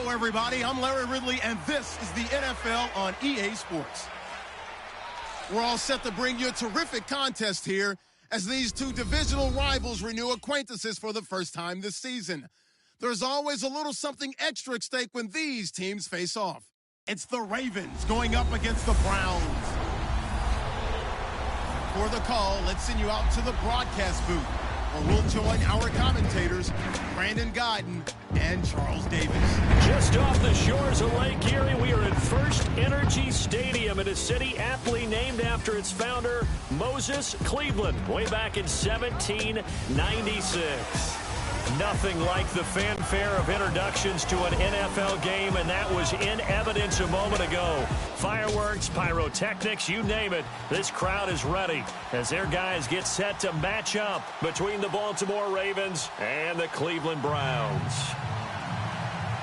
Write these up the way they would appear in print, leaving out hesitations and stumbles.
Hello, everybody. I'm Larry Ridley, and this is the NFL on EA Sports. We're all set to bring you a terrific contest here as these two divisional rivals renew acquaintances for the first time this season. There's always a little something extra at stake when these teams face off. It's the Ravens going up against the Browns. For the call, let's send you out to the broadcast booth, where we'll join our commentators, Brandon Godden and Charles Davis. Just off the shores of Lake Erie, we are at First Energy Stadium in a city aptly named after its founder, Moses Cleveland, way back in 1796. Nothing like the fanfare of introductions to an NFL game, and that was in evidence a moment ago. Fireworks, pyrotechnics, you name it. This crowd is ready as their guys get set to match up between the Baltimore Ravens and the Cleveland Browns.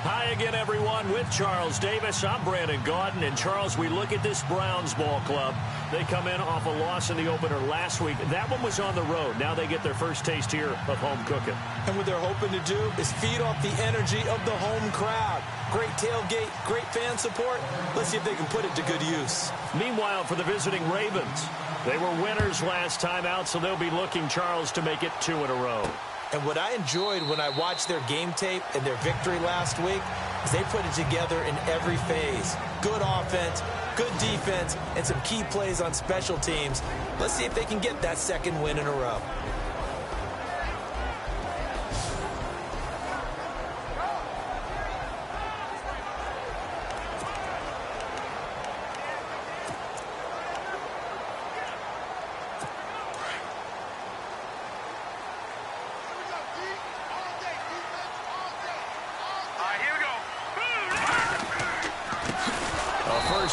Hi again, everyone. With Charles Davis, I'm Brandon Gaudin. And, Charles, we look at this Browns ball club. They come in off a loss in the opener last week. That one was on the road. Now they get their first taste here of home cooking. And what they're hoping to do is feed off the energy of the home crowd. Great tailgate, great fan support. Let's see if they can put it to good use. Meanwhile, for the visiting Ravens, they were winners last time out, so they'll be looking, Charles, to make it 2 in a row. And what I enjoyed when I watched their game tape and their victory last week is they put it together in every phase. Good offense, good defense, and some key plays on special teams. Let's see if they can get that second win in a row.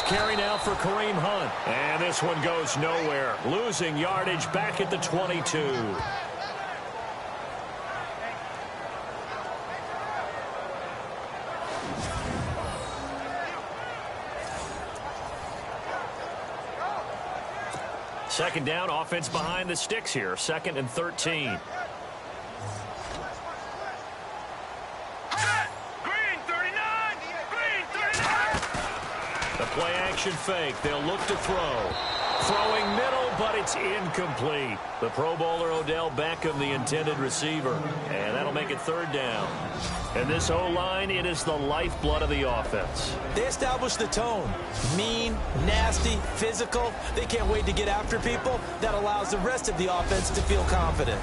Carry now for Kareem Hunt. And this one goes nowhere. Losing yardage back at the 22. Second down, offense behind the sticks here. 2nd and 13. Play action fake. They'll look to throw. Throwing middle, but it's incomplete. The Pro Bowler Odell Beckham, the intended receiver. And that'll make it 3rd down. And this O-line, it is the lifeblood of the offense. They establish the tone. Mean, nasty, physical. They can't wait to get after people. That allows the rest of the offense to feel confident.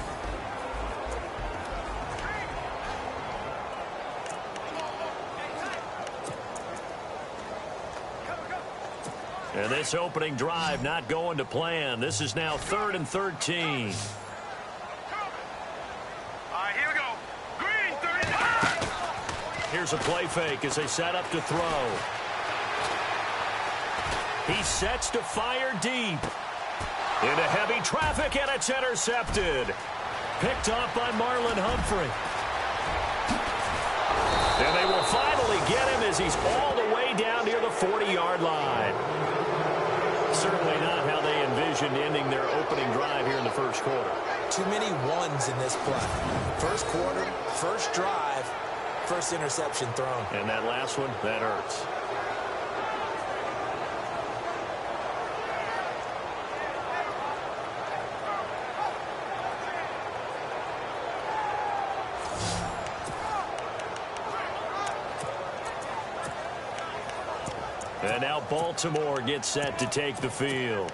And this opening drive not going to plan. This is now 3rd and 13. Here we go. Green, 39. Here's a play fake as they set up to throw. He sets to fire deep. Into heavy traffic, and it's intercepted. Picked off by Marlon Humphrey. And they will finally get him as he's all the way down near the 40-yard line. Certainly not how they envisioned ending their opening drive here in the first quarter. Too many ones in this play. First quarter, first drive, first interception thrown. And that last one, that hurts. And now Baltimore gets set to take the field.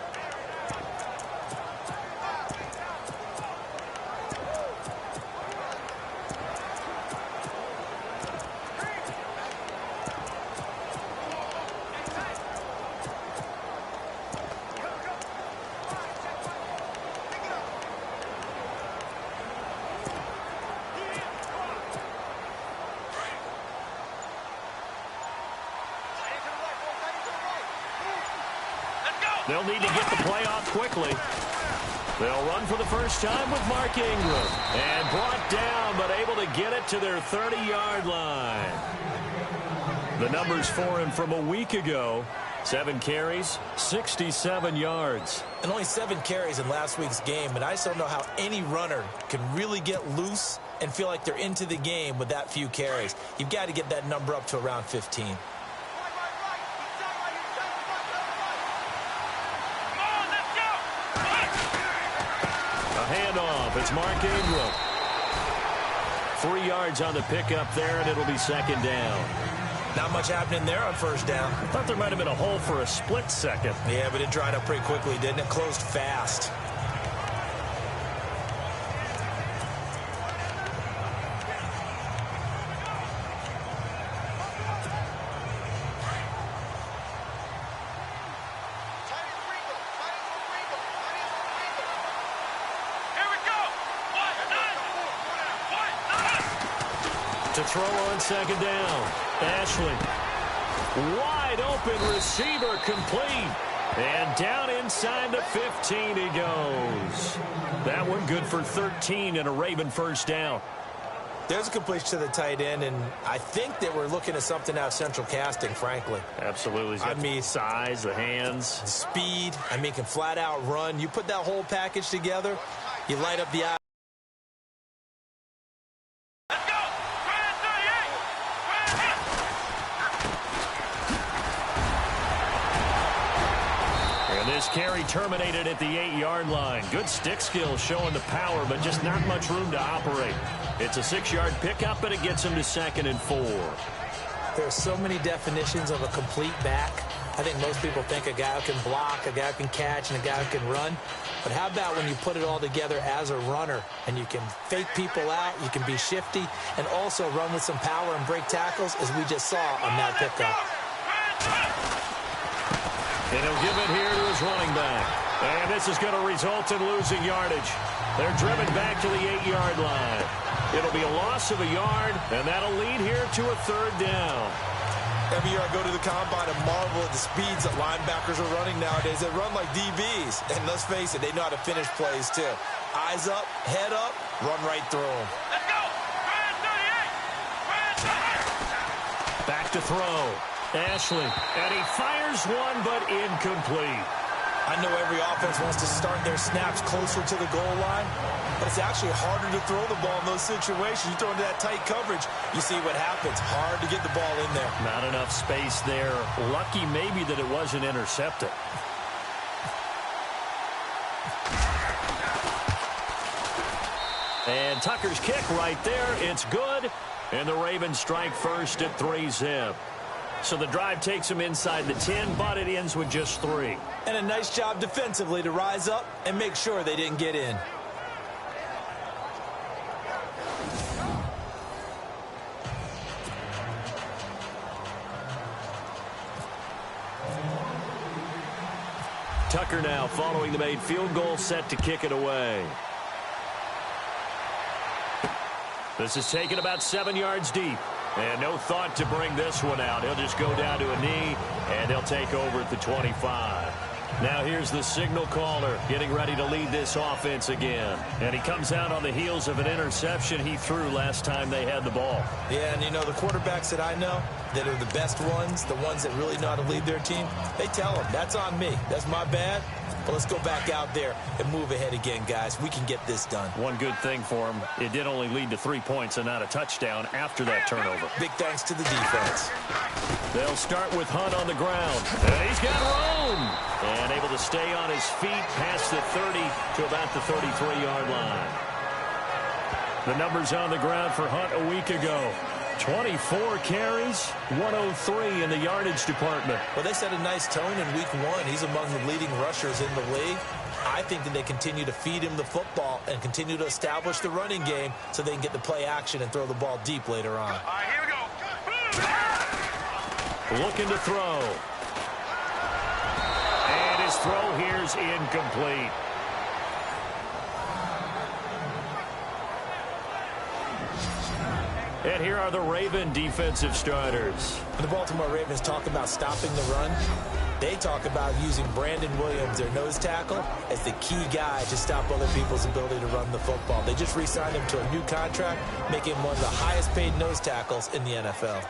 They'll need to get the play off quickly. They'll run for the first time with Mark Ingram. And brought down, but able to get it to their 30-yard line. The numbers for him from a week ago. 7 carries, 67 yards. And only 7 carries in last week's game, and I just don't know how any runner can really get loose and feel like they're into the game with that few carries. You've got to get that number up to around 15. Come on, let's go! A handoff. It's Mark Ingram. 3 yards on the pickup there, and it'll be second down. Not much happening there on first down. I thought there might have been a hole for a split second. Yeah, but it dried up pretty quickly, didn't it? Closed fast. Here we go! To throw on second down. Ashley. Wide open receiver complete. And down inside the 15 he goes. That one good for 13 and a Raven first down. There's a completion to the tight end, and I think that we're looking at something out of central casting, frankly. Absolutely. I mean, size, the hands. Speed. I mean, can flat out run. You put that whole package together, you light up the eye. Let's go! Grand 38! And this carry terminated at the 8-yard line. Good stick skill showing the power, but just not much room to operate. It's a 6-yard pickup, and it gets him to 2nd and 4. There are so many definitions of a complete back. I think most people think a guy who can block, a guy who can catch, and a guy who can run. But how about when you put it all together as a runner, and you can fake people out, you can be shifty, and also run with some power and break tackles, as we just saw on that pickup. And he'll give it here to his running back. And this is going to result in losing yardage. They're driven back to the 8-yard line. It'll be a loss of a yard, and that'll lead here to a 3rd down. Every year I go to the combine and marvel at the speeds that linebackers are running nowadays. They run like DBs. And let's face it, they know how to finish plays too. Eyes up, head up, run right through them. Let's go! Grand 38! Back to throw. Ashley. And he fires one, but incomplete. I know every offense wants to start their snaps closer to the goal line, but it's actually harder to throw the ball in those situations. You throw into that tight coverage, you see what happens. Hard to get the ball in there. Not enough space there. Lucky maybe that it wasn't intercepted. And Tucker's kick right there. It's good. And the Ravens strike first at 3-zip. So the drive takes them inside the 10, but it ends with just 3. And a nice job defensively to rise up and make sure they didn't get in. Tucker now following the made field goal, set to kick it away. This is taken about 7 yards deep. And no thought to bring this one out. He'll just go down to a knee, and he'll take over at the 25. Now here's the signal caller getting ready to lead this offense again. And he comes out on the heels of an interception he threw last time they had the ball. Yeah, and you know, the quarterbacks that I know that are the best ones, the ones that really know how to lead their team, they tell them, that's on me. That's my bad. But let's go back out there and move ahead again, guys. We can get this done. One good thing for him, it did only lead to 3 points and not a touchdown after that turnover. Big thanks to the defense. They'll start with Hunt on the ground. And he's got room. And able to stay on his feet past the 30 to about the 33-yard line. The numbers on the ground for Hunt a week ago. 24 carries, 103 in the yardage department. Well, they set a nice tone in week 1. He's among the leading rushers in the league. I think that they continue to feed him the football and continue to establish the running game so they can get the play action and throw the ball deep later on. All right, here we go. Looking to throw. And his throw here's incomplete. And here are the Raven defensive starters. When the Baltimore Ravens talk about stopping the run, they talk about using Brandon Williams, their nose tackle, as the key guy to stop other people's ability to run the football. They just re-signed him to a new contract, making him one of the highest-paid nose tackles in the NFL.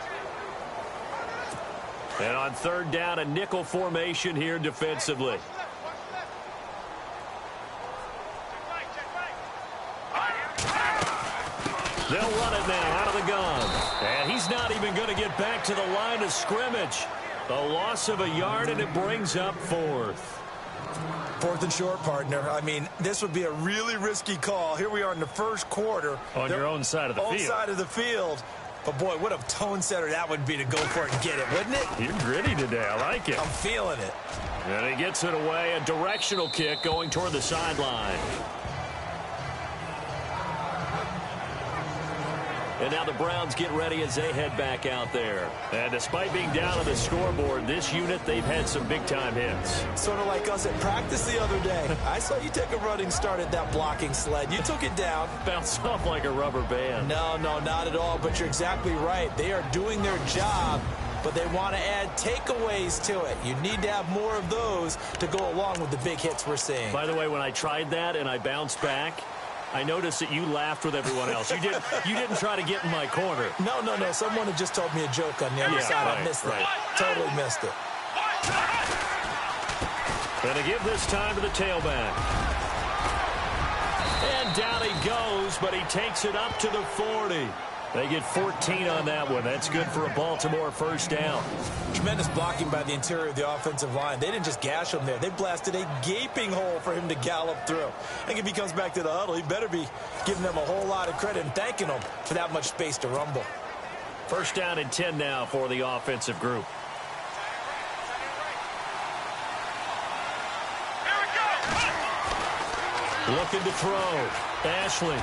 And on 3rd down, a nickel formation here defensively. They'll run it now out of the gun. And he's not even going to get back to the line of scrimmage. A loss of a yard, and it brings up fourth. Fourth and short, partner. I mean, this would be a really risky call. Here we are in the first quarter. On your own side of the field. Own side of the field. But, boy, what a tone setter that would be to go for it and get it, wouldn't it? You're gritty today. I like it. I'm feeling it. And he gets it away. A directional kick going toward the sideline. And now the Browns get ready as they head back out there. And despite being down on the scoreboard, this unit, they've had some big-time hits. Sort of like us at practice the other day. I saw you take a running start at that blocking sled. You took it down. Bounced off like a rubber band. No, not at all. But you're exactly right. They are doing their job, but they want to add takeaways to it. You need to have more of those to go along with the big hits we're seeing. By the way, when I tried that and I bounced back, I noticed that you laughed with everyone else. You didn't try to get in my corner. No. Someone had just told me a joke on the other side. Right, I missed right. that. Totally missed it. And to give this time to the tailback. And down he goes, but he takes it up to the 40. They get 14 on that one. That's good for a Baltimore first down. Tremendous blocking by the interior of the offensive line. They didn't just gash him there. They blasted a gaping hole for him to gallop through. I think if he comes back to the huddle, he better be giving them a whole lot of credit and thanking them for that much space to rumble. First down and 10 now for the offensive group. Looking to throw. Ashley.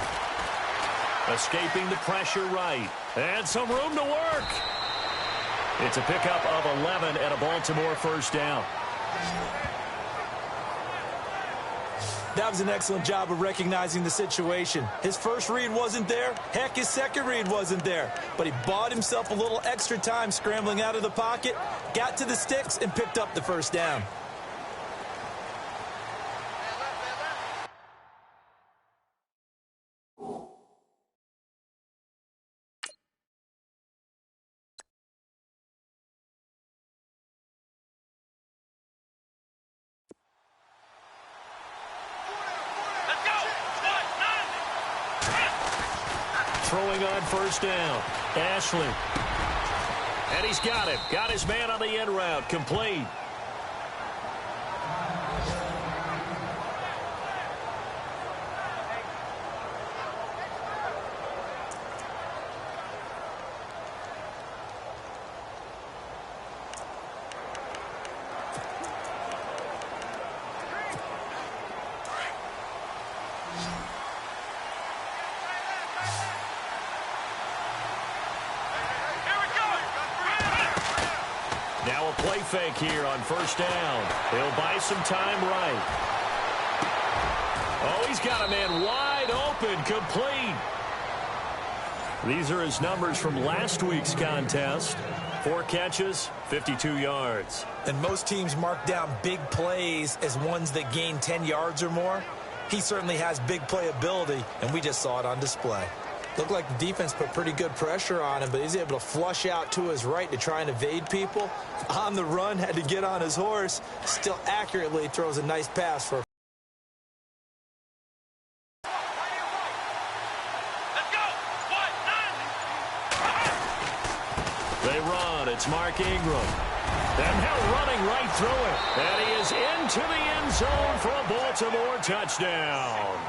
Escaping the pressure right. And some room to work. It's a pickup of 11 and a Baltimore first down. That was an excellent job of recognizing the situation. His first read wasn't there. Heck, his second read wasn't there. But he bought himself a little extra time scrambling out of the pocket, got to the sticks, and picked up the first down. Throwing on first down. Ashley. And he's got it. Got his man on the end route. Complete. Now a play fake here on first down. He'll buy some time right. Oh, he's got a man wide open, complete. These are his numbers from last week's contest. 4 catches, 52 yards. And most teams mark down big plays as ones that gain 10 yards or more. He certainly has big playability, and we just saw it on display. Looked like the defense put pretty good pressure on him, but he's able to flush out to his right to try and evade people. On the run, had to get on his horse. Still accurately throws a nice pass for. They run. It's Mark Ingram. And now running right through it. And he is into the end zone for a Baltimore touchdown.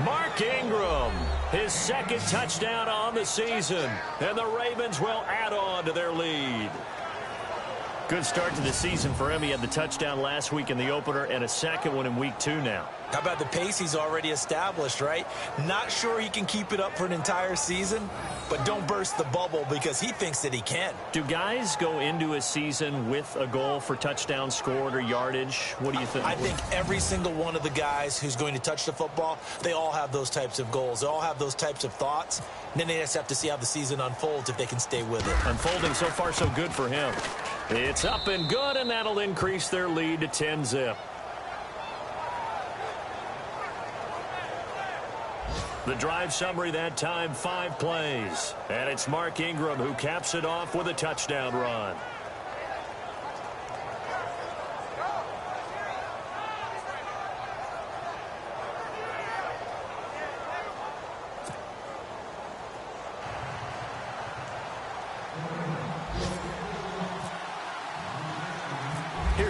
Mark Ingram, his second touchdown on the season. And the Ravens will add on to their lead. Good start to the season for him. He had the touchdown last week in the opener and a second one in week 2 now. How about the pace he's already established, right? Not sure he can keep it up for an entire season, but don't burst the bubble because he thinks that he can. Do guys go into a season with a goal for touchdown scored or yardage? What do you think? I think every single one of the guys who's going to touch the football, they all have those types of goals. They all have those types of thoughts. And then they just have to see how the season unfolds if they can stay with it. Unfolding so far so good for him. It's up and good, and that'll increase their lead to 10-zip. The drive summary that time, 5 plays. And it's Mark Ingram who caps it off with a touchdown run.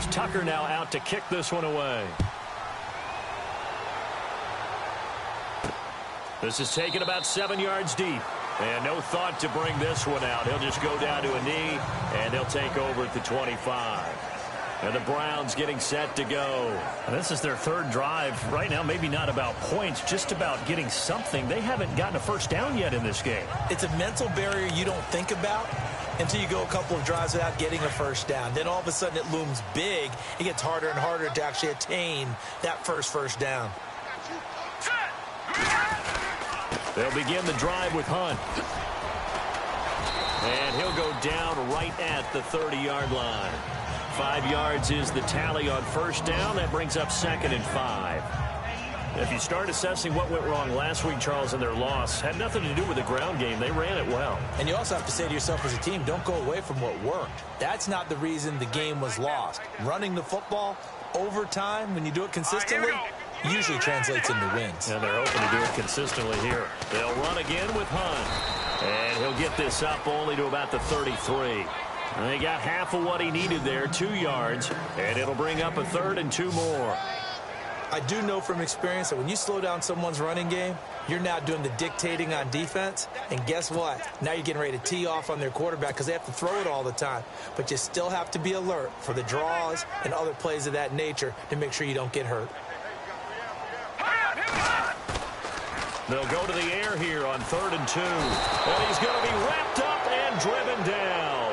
Here's Tucker now out to kick this one away. This is taken about 7 yards deep. And no thought to bring this one out. He'll just go down to a knee, and they'll take over at the 25. And the Browns getting set to go. And this is their third drive. Right now, maybe not about points, just about getting something. They haven't gotten a first down yet in this game. It's a mental barrier you don't think about until you go a couple of drives without getting a first down. Then all of a sudden it looms big. It gets harder and harder to actually attain that first down. They'll begin the drive with Hunt. And he'll go down right at the 30-yard line. 5 yards is the tally on first down. That brings up 2nd and 5. If you start assessing what went wrong last week, Charles, in their loss, had nothing to do with the ground game. They ran it well. And you also have to say to yourself as a team, don't go away from what worked. That's not the reason the game was lost. Running the football over time, when you do it consistently, usually translates into wins. And they're hoping to do it consistently here. They'll run again with Hunt. And he'll get this up only to about the 33. And they got half of what he needed there, 2 yards. And it'll bring up a 3rd and 2 more. I do know from experience that when you slow down someone's running game, you're now doing the dictating on defense. And guess what? Now you're getting ready to tee off on their quarterback because they have to throw it all the time. But you still have to be alert for the draws and other plays of that nature to make sure you don't get hurt. They'll go to the air here on 3rd and 2. And he's going to be wrapped up and driven down.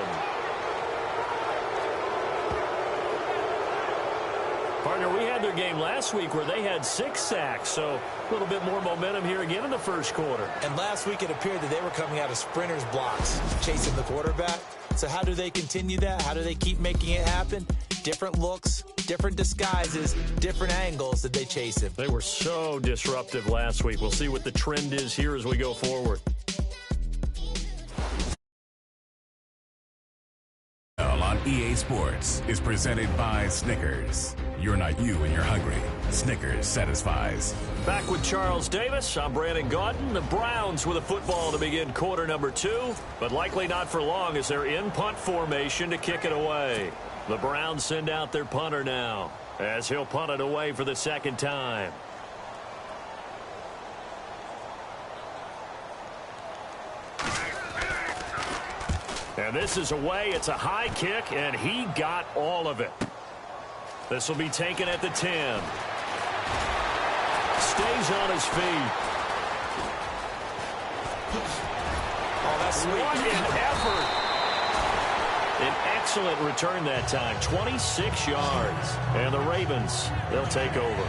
Partner, we had their game last week where they had 6 sacks, so a little bit more momentum here again in the first quarter. And last week it appeared that they were coming out of sprinters blocks, chasing the quarterback. So how do they continue that? How do they keep making it happen? Different looks, different disguises, different angles that they chase him. They were so disruptive last week. We'll see what the trend is here as we go forward. On EA Sports is presented by Snickers. You're not you when you're hungry. Snickers satisfies. Back with Charles Davis. I'm Brandon Gaudin. The Browns with a football to begin quarter number 2, but likely not for long as they're in punt formation to kick it away. The Browns send out their punter now as he'll punt it away for the 2nd time. And this is away. It's a high kick, and he got all of it. This will be taken at the 10. Stays on his feet. Oh, that's sweet. What an effort. An excellent return that time. 26 yards. And the Ravens, they'll take over.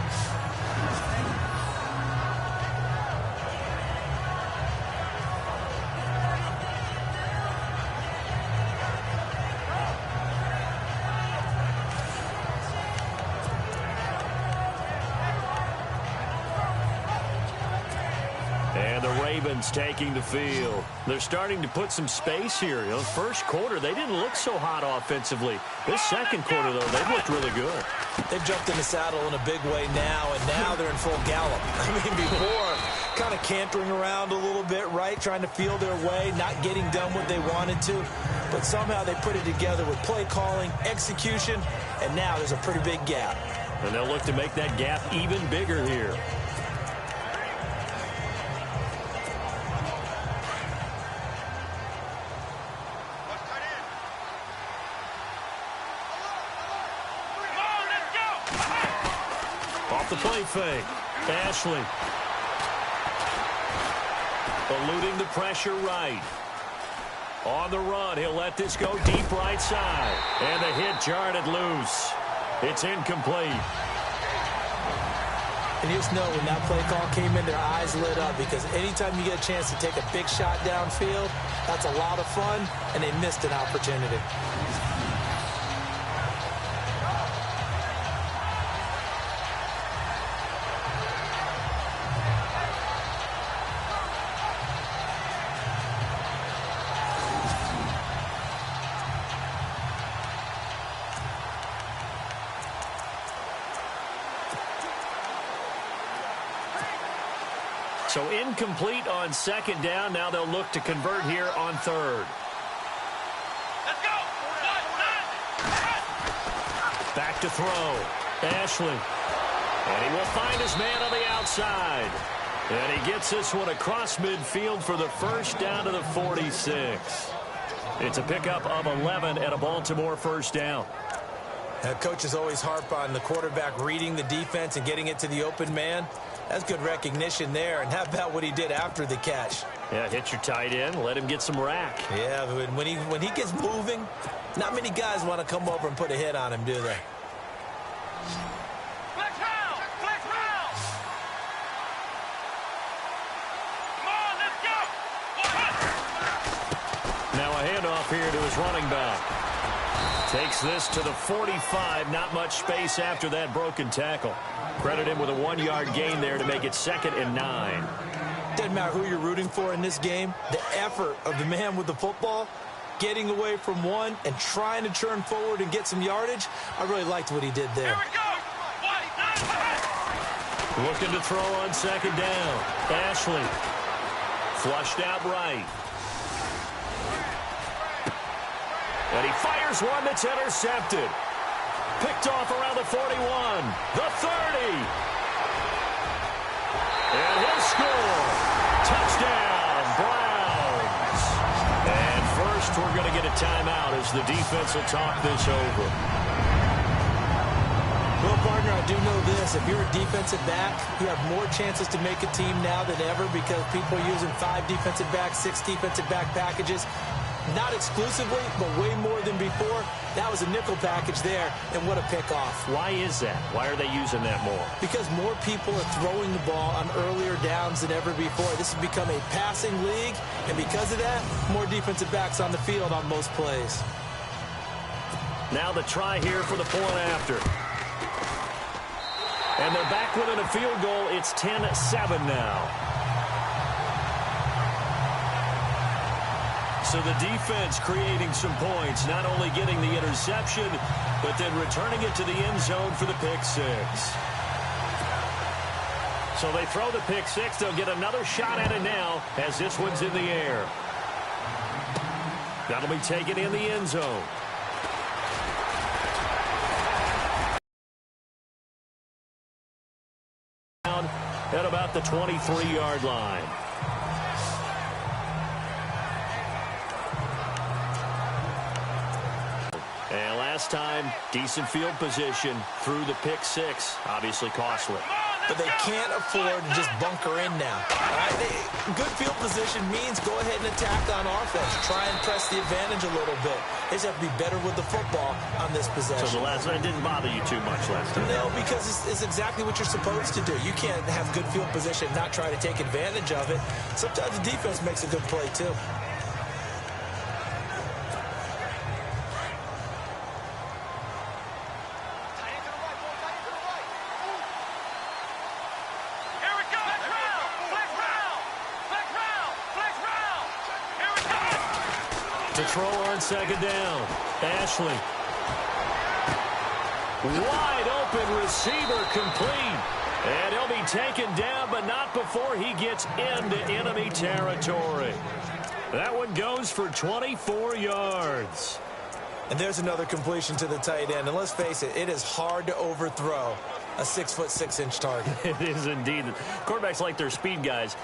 Taking the field. They're starting to put some space here. The first quarter, they didn't look so hot offensively. This second quarter, though, they've looked really good. They've jumped in the saddle in a big way now, and now they're in full gallop. I mean, before, kind of cantering around a little bit, right, trying to feel their way, not getting done what they wanted to. But somehow they put it together with play calling, execution, and now there's a pretty big gap. And they'll look to make that gap even bigger here. The play fake. Ashley. Eluding the pressure right. On the run, he'll let this go deep right side. And the hit jarred it loose. It's incomplete. And you just know when that play call came in, their eyes lit up because anytime you get a chance to take a big shot downfield, that's a lot of fun, and they missed an opportunity. So incomplete on 2nd down. Now they'll look to convert here on 3rd. Let's go. Back to throw. Ashley. And he will find his man on the outside. And he gets this one across midfield for the first down to the 46. It's a pickup of 11 and a Baltimore first down. Coaches always harp on the quarterback reading the defense and getting it to the open man. That's good recognition there. And how about what he did after the catch? Yeah, hit your tight end, let him get some rack. Yeah, when he gets moving, not many guys want to come over and put a hit on him, do they? Flex round! Flex round! Come on, let's go! Now a handoff here to his running back. Takes this to the 45. Not much space after that broken tackle. Credit him with a 1-yard gain there to make it 2nd and 9. Doesn't matter who you're rooting for in this game. The effort of the man with the football, getting away from one and trying to turn forward and get some yardage. I really liked what he did there. Here we go! Looking to throw on 2nd down. Ashley. Flushed out right. And he fires one that's intercepted. Picked off around the 41. The 30. And he'll score. Touchdown, Browns. And first, we're going to get a timeout as the defense will talk this over. Well, partner, I do know this. If you're a defensive back, you have more chances to make a team now than ever because people are using 5 defensive backs, 6 defensive back packages. Not exclusively, but way more than before. That was a nickel package there, and what a pickoff. Why is that? Why are they using that more? Because more people are throwing the ball on earlier downs than ever before. This has become a passing league, and because of that, more defensive backs on the field on most plays. Now the try here for the point after. And they're back within a field goal. It's 10-7 now. So the defense creating some points, not only getting the interception, but then returning it to the end zone for the pick 6. So they throw the pick 6. They'll get another shot at it now as this one's in the air. That'll be taken in the end zone. At about the 23-yard line. And last time, decent field position through the pick 6. Obviously costly. But they can't afford to just bunker in now. All right? Good field position means go ahead and attack on offense. Try and press the advantage a little bit. They just have to be better with the football on this possession. So the last one didn't bother you too much last time? No, because it's exactly what you're supposed to do. You can't have good field position and not try to take advantage of it. Sometimes the defense makes a good play, too. To throw on 2nd down. Ashley. Wide open receiver complete. And he'll be taken down, but not before he gets into enemy territory. That one goes for 24 yards. And there's another completion to the tight end. And let's face it, it is hard to overthrow a 6'6" target. It is indeed. Quarterbacks like their speed guys.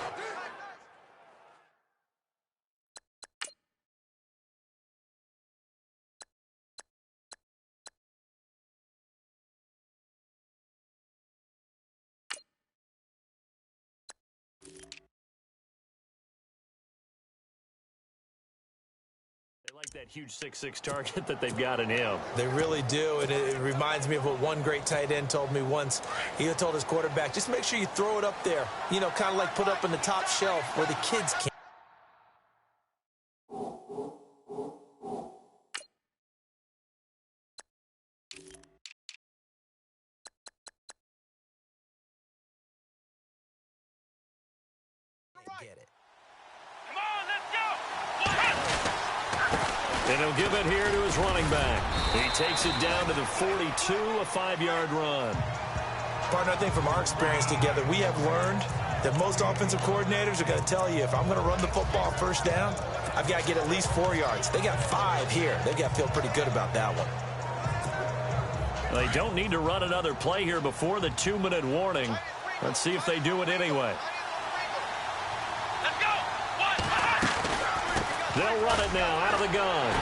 They like that huge 6'6" target that they've got in him. They really do, and it reminds me of what one great tight end told me once. He told his quarterback, just make sure you throw it up there. You know, kind of like put up in the top shelf where the kids can't. Get it. Come on, let's go! And he'll give it here to his running back. He takes it down to the 42, a 5-yard run. Partner, I think from our experience together, we have learned that most offensive coordinators are going to tell you, if I'm going to run the football first down, I've got to get at least 4 yards. They got 5 here. They got to feel pretty good about that one. They don't need to run another play here before the 2-minute warning. Let's see if they do it anyway. Let's go. They'll run it now out of the gun.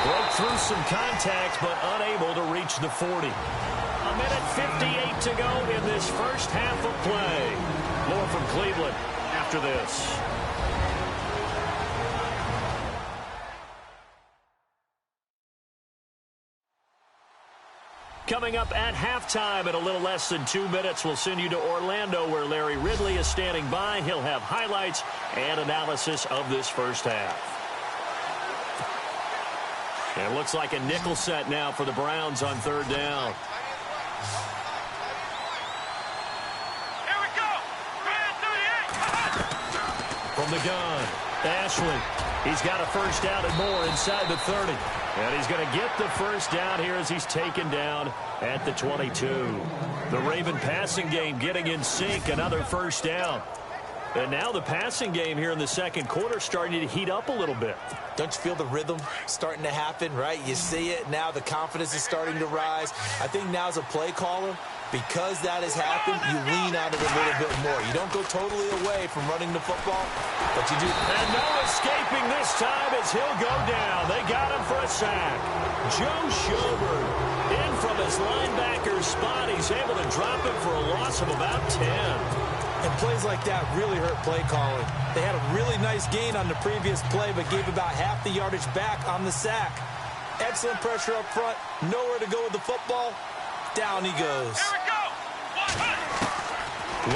Broke through some contact, but unable to reach the 40. 1:58 to go in this first half of play. More from Cleveland after this. Coming up at halftime in a little less than 2 minutes, we'll send you to Orlando where Larry Ridley is standing by. He'll have highlights and analysis of this first half. And it looks like a nickel set now for the Browns on 3rd down. Here we go. From the gun, Ashley. He's got a first down and more inside the 30. And he's going to get the first down here as he's taken down at the 22. The Raven passing game getting in sync, another first down. And now the passing game here in the second quarter starting to heat up a little bit. Don't you feel the rhythm starting to happen, right? You see it now. The confidence is starting to rise. I think now as a play caller, because that has happened, you lean on it a little bit more. You don't go totally away from running the football, but you do. And no escaping this time as he'll go down. They got him for a sack. Joe Schobert in from his linebacker spot. He's able to drop him for a loss of about 10. And plays like that really hurt play calling. They had a really nice gain on the previous play, but gave about half the yardage back on the sack. Excellent pressure up front. Nowhere to go with the football. Down he goes. Here we go.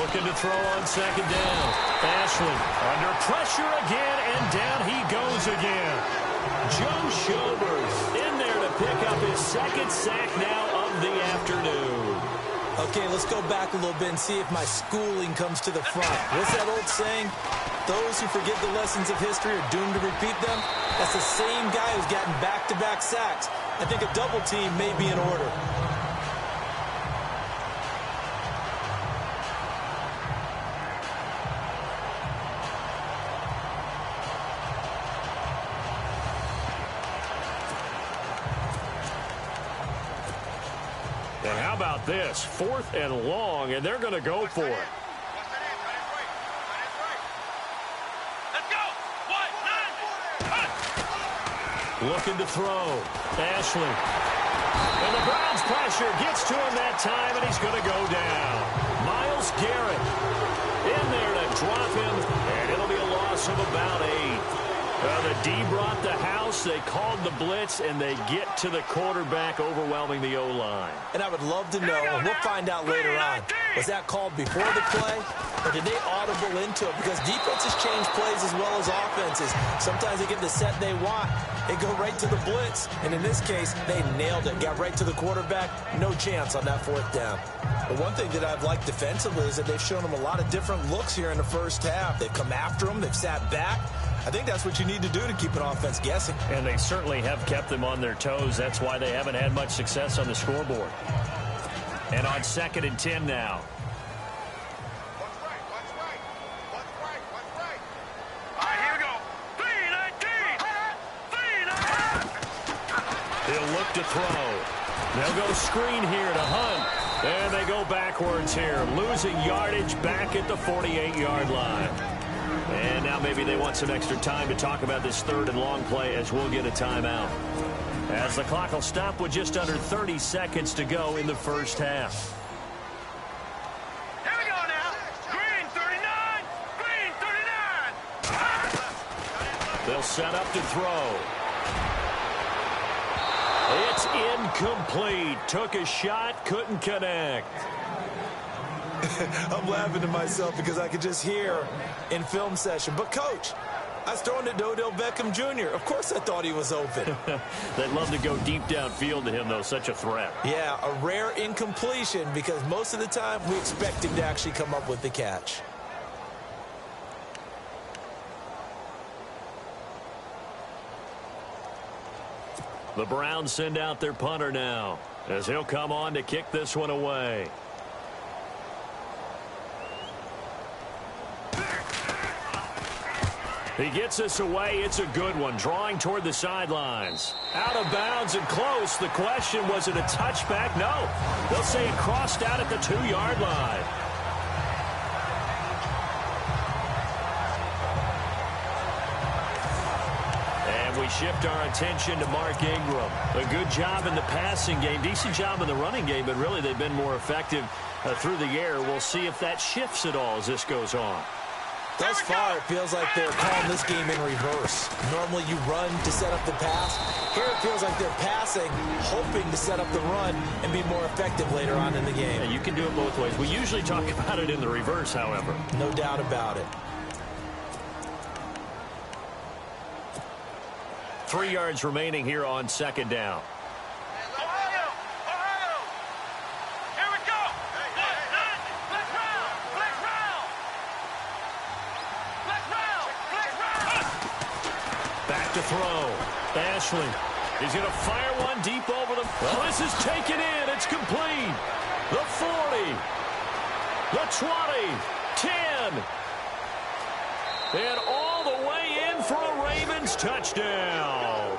Looking to throw on 2nd down. Ashley under pressure again, and down he goes again. Joe Schobert in there to pick up his 2nd sack now of the afternoon. Okay, let's go back a little bit and see if my schooling comes to the front. What's that old saying? Those who forget the lessons of history are doomed to repeat them. That's the same guy who's gotten back-to-back sacks. I think a double team may be in order. And how about this? 4th and long, and they're going to go for it. Let's go. Looking to throw. Ashley. And the Browns pressure gets to him that time, and he's going to go down. Myles Garrett in there to drop him, and it'll be a loss of about 8. The D brought the house. They called the blitz, and they get to the quarterback, overwhelming the O-line. And I would love to know, and we'll find out later on, was that called before the play, or did they audible into it? Because defenses change plays as well as offenses. Sometimes they get the set they want. They go right to the blitz, and in this case, they nailed it. Got right to the quarterback. No chance on that 4th down. But one thing that I've liked defensively is that they've shown them a lot of different looks here in the first half. They've come after them. They've sat back. I think that's what you need to do to keep an offense guessing. And they certainly have kept them on their toes. That's why they haven't had much success on the scoreboard. And on 2nd and 10 now. All right, here we go. 3-19. He'll look to throw. They'll go screen here to Hunt. And they go backwards here, losing yardage back at the 48-yard line. And now maybe they want some extra time to talk about this 3rd and long play as we'll get a timeout. As the clock will stop with just under 30 seconds to go in the first half. Here we go now. Green 39. Green 39. They'll set up to throw. It's incomplete. Took a shot, couldn't connect. I'm laughing to myself because I could just hear in film session. But, Coach, I was throwing it to Odell Beckham Jr. Of course I thought he was open. They'd love to go deep downfield to him, though. Such a threat. Yeah, a rare incompletion because most of the time we expect him to actually come up with the catch. The Browns send out their punter now as he'll come on to kick this one away. He gets us away. It's a good one. Drawing toward the sidelines. Out of bounds and close. The question, was it a touchback? No. They'll say it crossed out at the 2-yard line. And we shift our attention to Mark Ingram. A good job in the passing game. Decent job in the running game, but really they've been more effective through the air. We'll see if that shifts at all as this goes on. Thus far, it feels like they're calling this game in reverse. Normally you run to set up the pass. Here it feels like they're passing, hoping to set up the run and be more effective later on in the game. And you can do it both ways. We usually talk about it in the reverse, however. No doubt about it. 3 yards remaining here on second down. To throw. Ashley. He's going to fire one deep over the... Well, this is taken in. It's complete. The 40. The 20. 10. And all the way in for a Ravens touchdown.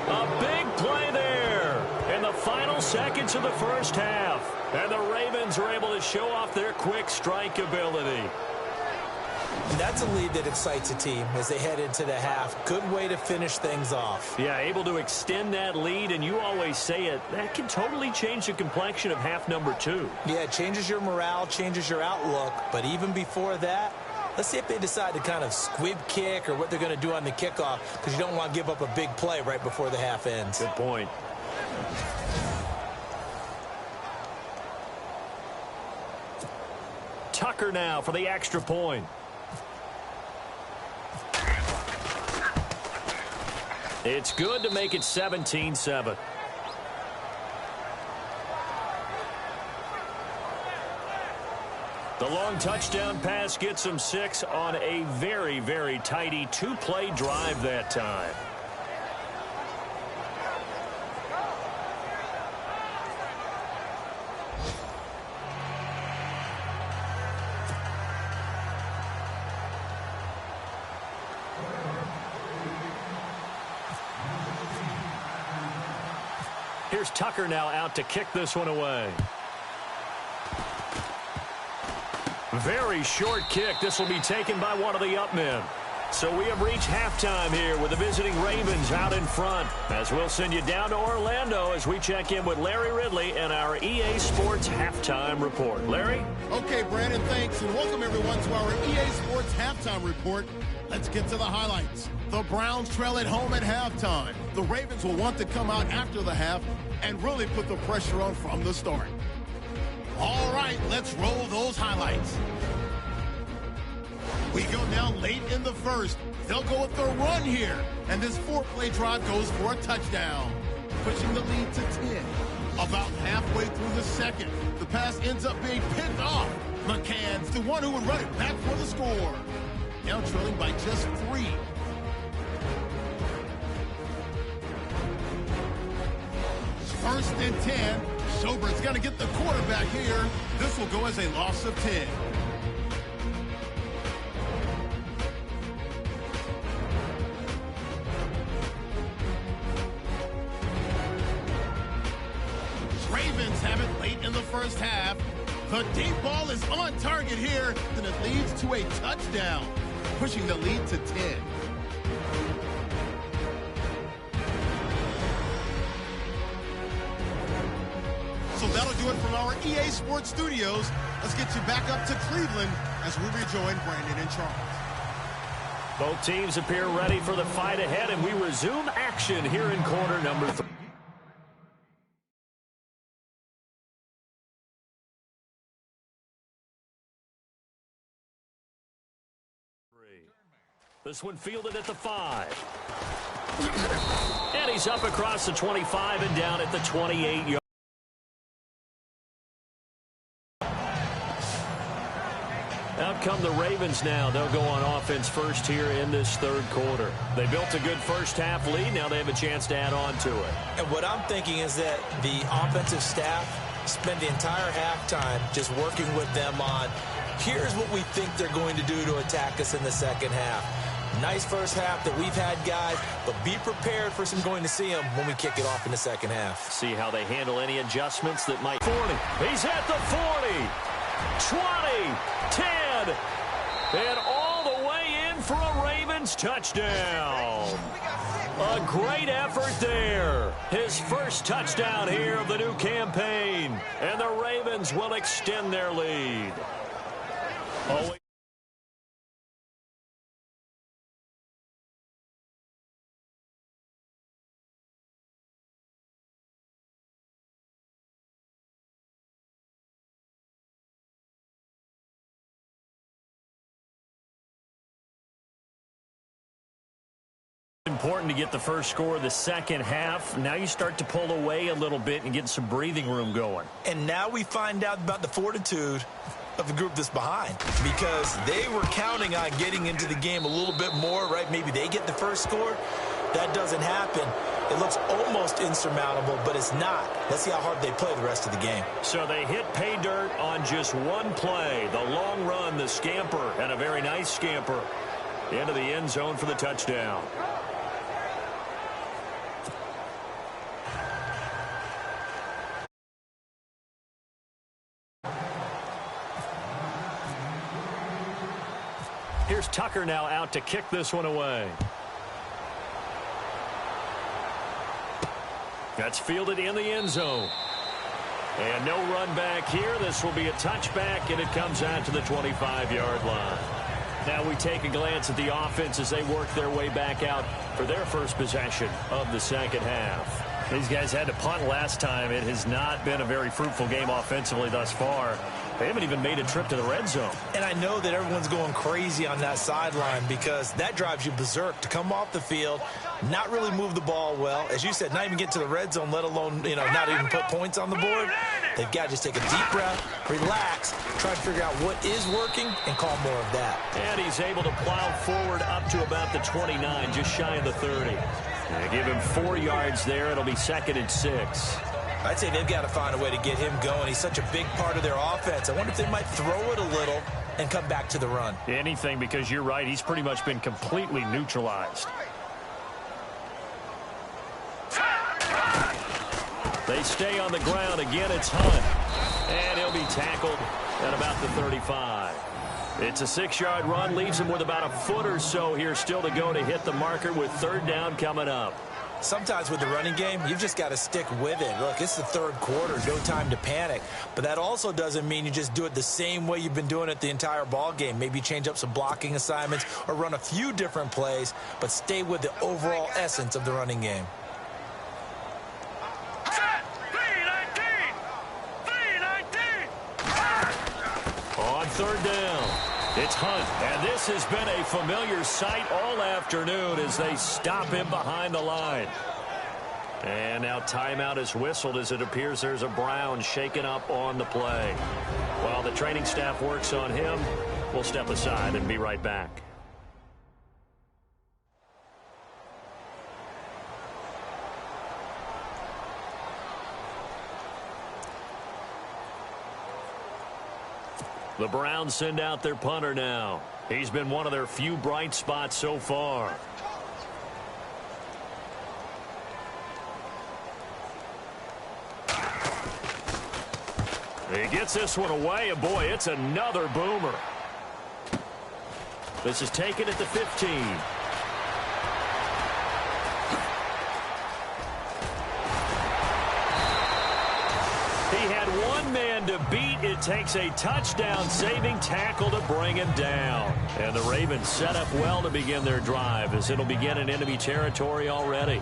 A big play there in the final seconds of the first half. And the Ravens are able to show off their quick strike ability. And that's a lead that excites a team as they head into the half. Good way to finish things off. Yeah, able to extend that lead, and you always say it, that can totally change the complexion of half number 2. Yeah, it changes your morale, changes your outlook. But even before that, let's see if they decide to kind of squib kick or what they're going to do on the kickoff, because you don't want to give up a big play right before the half ends. Good point. Tucker now for the extra point. It's good to make it 17-7. The long touchdown pass gets them 6 on a very, very tidy 2-play drive that time. Here's Tucker now out to kick this one away. Very short kick. This will be taken by one of the up men. So we have reached halftime here with the visiting Ravens out in front. As we'll send you down to Orlando as we check in with Larry Ridley and our EA Sports Halftime Report. Larry? Okay, Brandon, thanks, and welcome everyone to our EA Sports Halftime Report. Let's get to the highlights. The Browns trail at home at halftime. The Ravens will want to come out after the half and really put the pressure on from the start. All right, let's roll those highlights. We go now late in the first. They'll go with their run here. And this 4-play drive goes for a touchdown, pushing the lead to 10. About halfway through the second, the pass ends up being picked off. McCann's the one who would run it back for the score. Now trailing by just 3. First and 10. Schobbert's going to get the quarterback here. This will go as a loss of 10. Ravens have it late in the first half. The deep ball is on target here, and it leads to a touchdown, pushing the lead to 10. So that'll do it from our EA Sports Studios. Let's get you back up to Cleveland as we rejoin Brandon and Charles. Both teams appear ready for the fight ahead, and we resume action here in quarter number 3. This one fielded at the 5. And he's up across the 25 and down at the 28-yard. Out come the Ravens now. They'll go on offense first here in this third quarter. They built a good first half lead. Now they have a chance to add on to it. And what I'm thinking is that the offensive staff spent the entire halftime just working with them on, here's what we think they're going to do to attack us in the second half. Nice first half that we've had, guys, but be prepared for some going to see them when we kick it off in the second half. See how they handle any adjustments that might. 40. He's at the 40. 20. 10. And all the way in for a Ravens touchdown. A great effort there. His first touchdown here of the new campaign. And the Ravens will extend their lead. Oh, important to get the first score of the second half. Now you start to pull away a little bit and get some breathing room going. And now we find out about the fortitude of the group that's behind, because they were counting on getting into the game a little bit more, right? Maybe they get the first score. That doesn't happen. It looks almost insurmountable, but it's not. Let's see how hard they play the rest of the game. So they hit pay dirt on just one play. The long run, the scamper, and a very nice scamper into the end zone for the touchdown. Here's Tucker now out to kick this one away. That's fielded in the end zone. And no run back here. This will be a touchback, and it comes out to the 25-yard line. Now we take a glance at the offense as they work their way back out for their first possession of the second half. These guys had to punt last time. It has not been a very fruitful game offensively thus far. They haven't even made a trip to the red zone. And I know that everyone's going crazy on that sideline, because that drives you berserk to come off the field, not really move the ball well. As you said, not even get to the red zone, let alone, not even put points on the board. They've got to just take a deep breath, relax, try to figure out what is working, and call more of that. And he's able to plow forward up to about the 29, just shy of the 30. They give him 4 yards there. It'll be 2nd and 6. I'd say they've got to find a way to get him going. He's such a big part of their offense. I wonder if they might throw it a little and come back to the run. Anything, because you're right. He's pretty much been completely neutralized. They stay on the ground. Again, it's Hunt. And he'll be tackled at about the 35. It's a 6-yard run. Leaves him with about a foot or so here still to go to hit the marker with 3rd down coming up. Sometimes with the running game, you've just got to stick with it. Look, it's the 3rd quarter, no time to panic. But that also doesn't mean you just do it the same way you've been doing it the entire ball game. Maybe change up some blocking assignments or run a few different plays, but stay with the overall essence of the running game. On 3rd down, it's Hunt, and this has been a familiar sight all afternoon as they stop him behind the line. And now timeout is whistled as it appears there's a Brown shaken up on the play. While the training staff works on him, we'll step aside and be right back. The Browns send out their punter now. He's been one of their few bright spots so far. He gets this one away, and boy, it's another boomer. This is taken at the 15. He had one man to beat. It takes a touchdown-saving tackle to bring him down. And the Ravens set up well to begin their drive, as it'll begin in enemy territory already.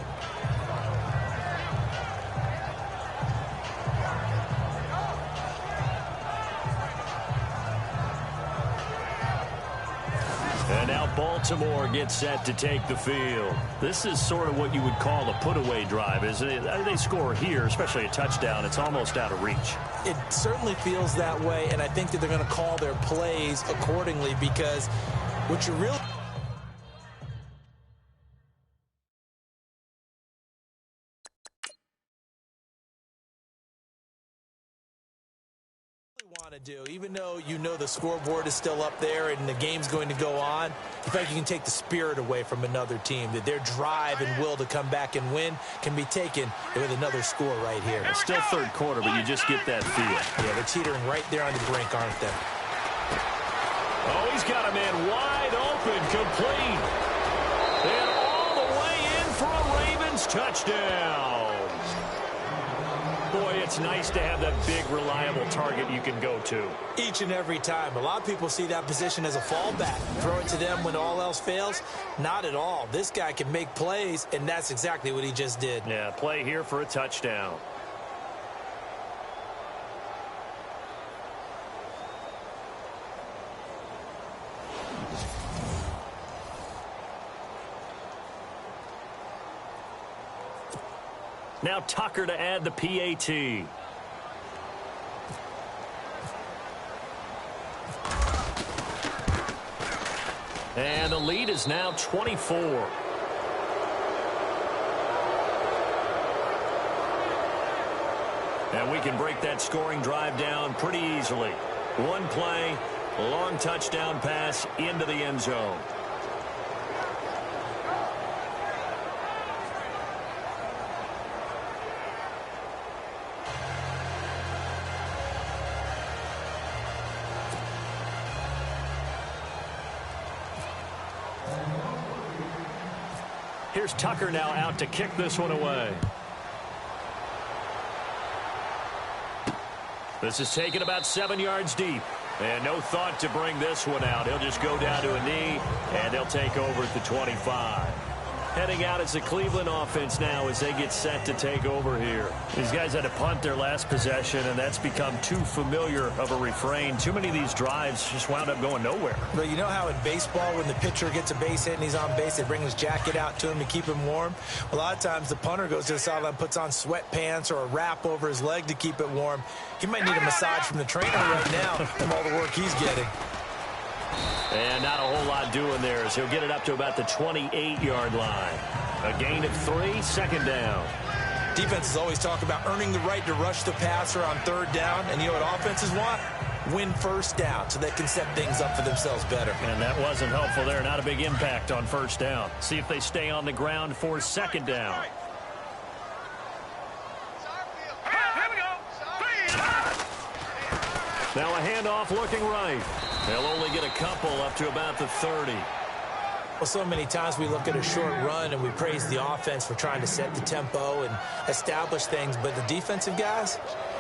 And now Baltimore gets set to take the field. This is sort of what you would call a put-away drive, isn't it? They score here, especially a touchdown. It's almost out of reach. It certainly feels that way, and I think that they're going to call their plays accordingly, because what you really want to do. Even though you know the scoreboard is still up there and the game's going to go on, in fact, you can take the spirit away from another team, that their drive and will to come back and win can be taken with another score right here. It's still third quarter, but you just get that feel. Yeah, they're teetering right there on the brink, aren't they? Oh, he's got a man wide open, complete. And all the way in for a Ravens touchdown. Boy, it's nice to have that big, reliable target you can go to. Each and every time. A lot of people see that position as a fallback. Throw it to them when all else fails. Not at all. This guy can make plays, and that's exactly what he just did. Yeah, play here for a touchdown. Now Tucker to add the PAT. And the lead is now 24. And we can break that scoring drive down pretty easily. One play, long touchdown pass into the end zone. Here's Tucker now out to kick this one away. This is taken about 7 yards deep. And no thought to bring this one out. He'll just go down to a knee, and they'll take over at the 25. Heading out is the Cleveland offense now as they get set to take over here. These guys had to punt their last possession, and that's become too familiar of a refrain. Too many of these drives just wound up going nowhere. But you know how in baseball, when the pitcher gets a base hit and he's on base, they bring his jacket out to him to keep him warm? A lot of times the punter goes to the sideline, puts on sweatpants or a wrap over his leg to keep it warm. He might need a massage from the trainer right now from all the work he's getting. And not a whole lot doing there as he'll get it up to about the 28-yard line. A gain of 3, second down. Defenses always talk about earning the right to rush the passer on third down. And you know what offenses want? Win first down so they can set things up for themselves better. And that wasn't helpful there. Not a big impact on first down. See if they stay on the ground for second down. Now a handoff looking right. They'll only get a couple up to about the 30. Well, so many times we look at a short run and we praise the offense for trying to set the tempo and establish things. But the defensive guys,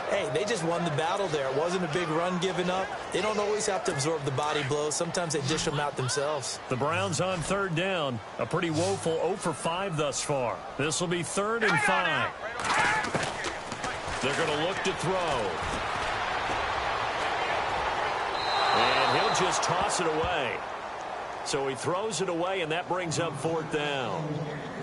hey, they just won the battle there. It wasn't a big run given up. They don't always have to absorb the body blows. Sometimes they dish them out themselves. The Browns on third down. A pretty woeful 0 for 5 thus far. This will be 3rd and 5. They're going to look to throw. And he'll just toss it away. So he throws it away, and that brings up 4th down.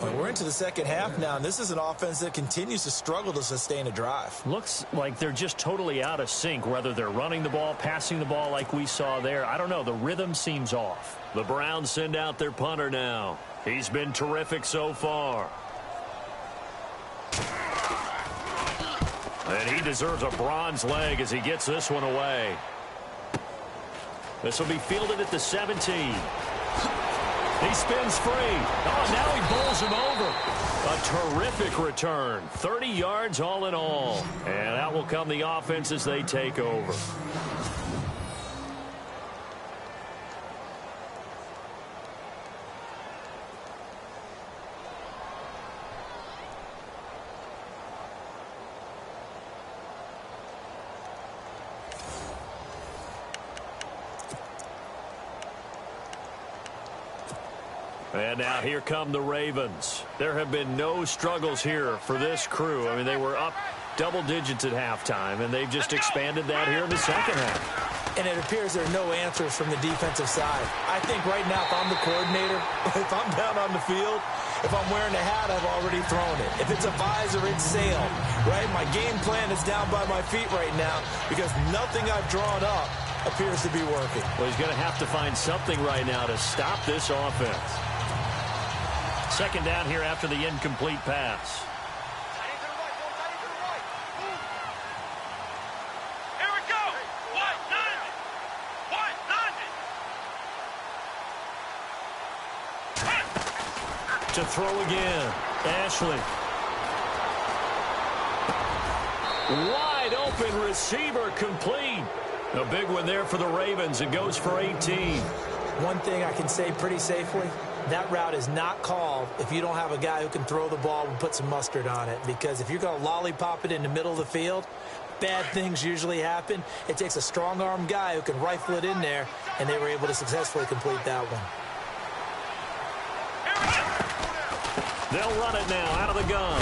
Well, we're into the second half now, and this is an offense that continues to struggle to sustain a drive. Looks like they're just totally out of sync, whether they're running the ball, passing the ball like we saw there. I don't know. The rhythm seems off. The Browns send out their punter now. He's been terrific so far. And he deserves a bronze leg as he gets this one away. This will be fielded at the 17. He spins free. Oh, now he bowls him over. A terrific return. 30 yards all in all. And that will come the offense as they take over. And now here come the Ravens. There have been no struggles here for this crew. I mean, they were up double digits at halftime, and they've just expanded that here in the second half. And it appears there are no answers from the defensive side. I think right now, if I'm the coordinator, if I'm down on the field, if I'm wearing a hat, I've already thrown it. If it's a visor, it's sailed, right? My game plan is down by my feet right now because nothing I've drawn up appears to be working. Well, he's going to have to find something right now to stop this offense. Second down here after the incomplete pass. Here we go. 1, 9. to throw again. Ashley. Wide open receiver complete. A big one there for the Ravens. It goes for 18. One thing I can say pretty safely, that route is not called if you don't have a guy who can throw the ball and put some mustard on it. Because if you're going to lollipop it in the middle of the field, bad things usually happen. It takes a strong-arm guy who can rifle it in there, and they were able to successfully complete that one. They'll run it now out of the gun.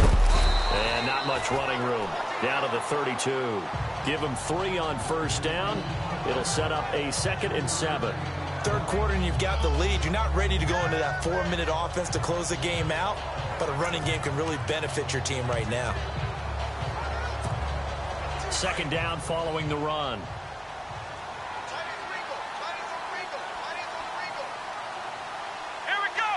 And not much running room. Down to the 32. Give them 3 on first down. It'll set up a 2nd and 7. Third quarter and you've got the lead. You're not ready to go into that 4-minute offense to close the game out, but a running game can really benefit your team right now. 2nd down following the run. Here we go.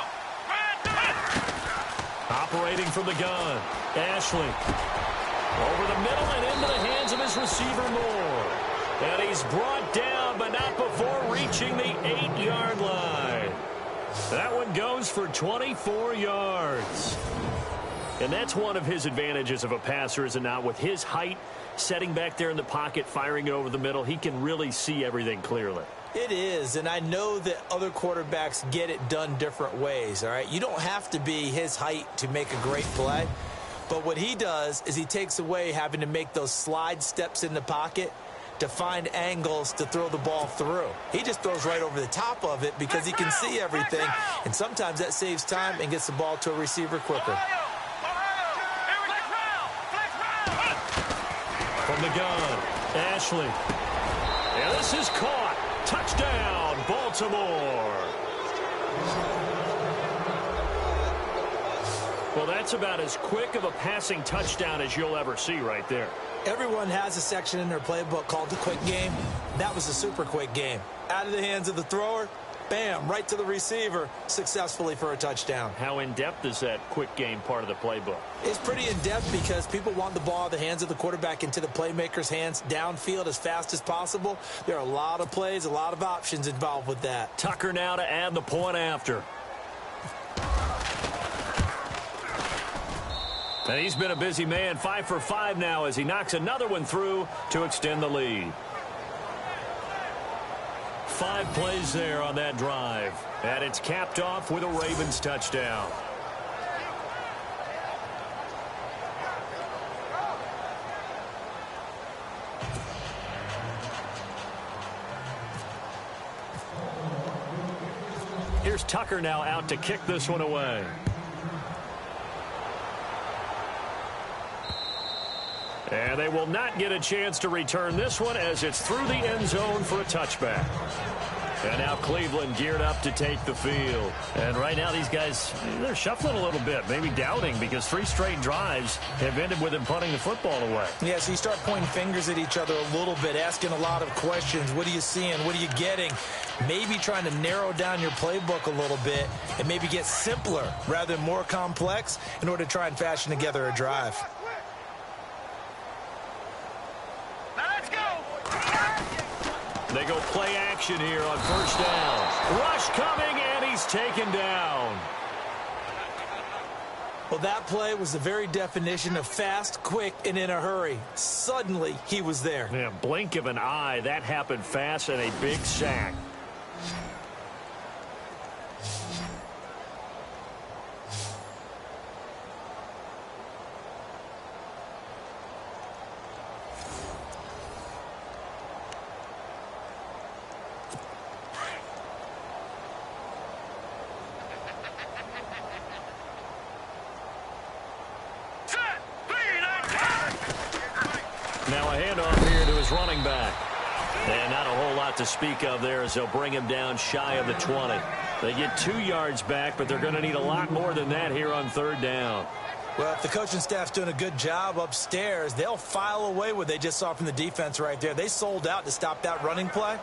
Operating from the gun. Ashley. Over the middle and into the hands of his receiver Moore. And he's brought down, but not before reaching the 8-yard line. That one goes for 24 yards. And that's one of his advantages of a passer, is it not? With his height, setting back there in the pocket, firing it over the middle, he can really see everything clearly. It is, and I know that other quarterbacks get it done different ways, all right? You don't have to be his height to make a great play. But what he does is he takes away having to make those slide steps in the pocket to find angles to throw the ball through. He just throws right over the top of it because he can see everything, and sometimes that saves time and gets the ball to a receiver quicker. From the gun, Ashley. And this is caught. Touchdown, Baltimore. Well, that's about as quick of a passing touchdown as you'll ever see right there. Everyone has a section in their playbook called the quick game. That was a super quick game. Out of the hands of the thrower, bam, right to the receiver, successfully for a touchdown. How in-depth is that quick game part of the playbook? It's pretty in-depth because people want the ball out of the hands of the quarterback into the playmaker's hands downfield as fast as possible. There are a lot of plays, a lot of options involved with that. Tucker now to add the point after. And he's been a busy man, 5 for 5 now as he knocks another one through to extend the lead. 5 plays there on that drive. And it's capped off with a Ravens touchdown. Here's Tucker now out to kick this one away. And they will not get a chance to return this one as it's through the end zone for a touchback. And now Cleveland geared up to take the field. And right now these guys, they're shuffling a little bit, maybe doubting, because 3 straight drives have ended with them punting the football away. Yeah, so you start pointing fingers at each other a little bit, asking a lot of questions. What are you seeing? What are you getting? Maybe trying to narrow down your playbook a little bit and maybe get simpler rather than more complex in order to try and fashion together a drive. They go play action here on first down. Rush coming, and he's taken down. Well, that play was the very definition of fast, quick, and in a hurry. Suddenly, he was there. Yeah, blink of an eye. That happened fast and a big sack. Now a handoff here to his running back. And not a whole lot to speak of there as they'll bring him down shy of the 20. They get 2 yards back, but they're going to need a lot more than that here on third down. Well, if the coaching staff's doing a good job upstairs, they'll file away what they just saw from the defense right there. They sold out to stop that running play.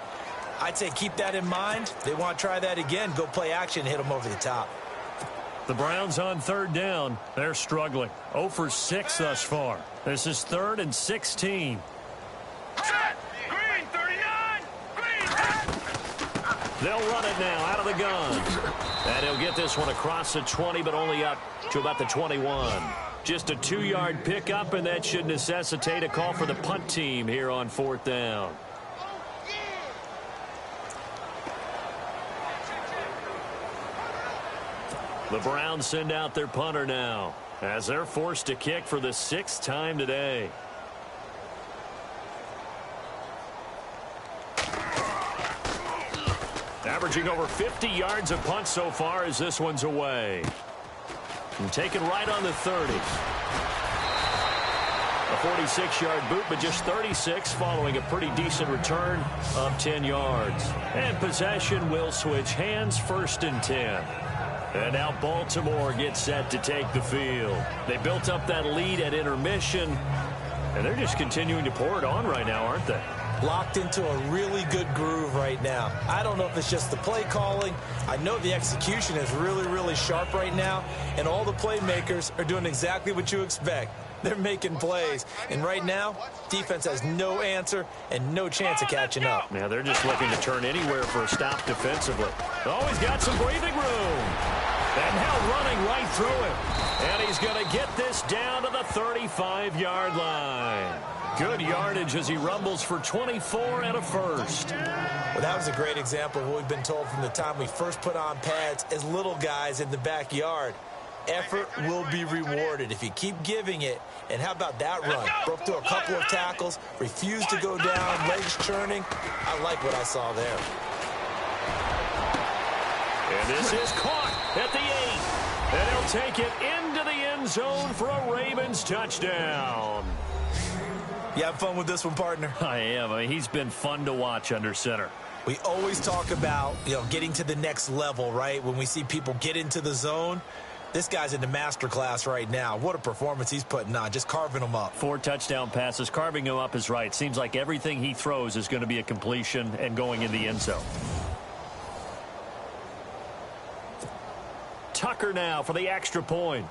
I'd say keep that in mind. They want to try that again, go play action, hit them over the top. The Browns on third down. They're struggling. 0 for 6 thus far. This is 3rd and 16. Set. Green, 39. Green. They'll run it now out of the gun. And he'll get this one across the 20, but only up to about the 21. Just a 2-yard pickup, and that should necessitate a call for the punt team here on 4th down. The Browns send out their punter now, as they're forced to kick for the 6th time today. Averaging over 50 yards a punt so far as this one's away. And taken right on the 30. A 46-yard boot, but just 36 following a pretty decent return of 10 yards. And possession will switch hands, 1st and 10. And now Baltimore gets set to take the field. They built up that lead at intermission, and they're just continuing to pour it on right now, aren't they? Locked into a really good groove right now. I don't know if it's just the play calling. I know the execution is really, really sharp right now, and all the playmakers are doing exactly what you expect. They're making plays, and right now, defense has no answer and no chance of catching up. Now they're just looking to turn anywhere for a stop defensively. Oh, he's got some breathing room. And now running right through it. And he's going to get this down to the 35-yard line. Good yardage as he rumbles for 24 and a first. Well, that was a great example of what we've been told from the time we first put on pads as little guys in the backyard. Effort will be rewarded if you keep giving it. And how about that run? Broke through a couple of tackles, refused to go down, legs churning. I like what I saw there. And this is caught at the 8. And he'll take it into the end zone for a Ravens touchdown. You have fun with this one, partner? I am. I mean, he's been fun to watch under center. We always talk about, getting to the next level, right? When we see people get into the zone, this guy's in the master class right now. What a performance he's putting on, just carving them up. 4 touchdown passes. Carving him up is right. Seems like everything he throws is going to be a completion and going in the end zone. Tucker now for the extra point.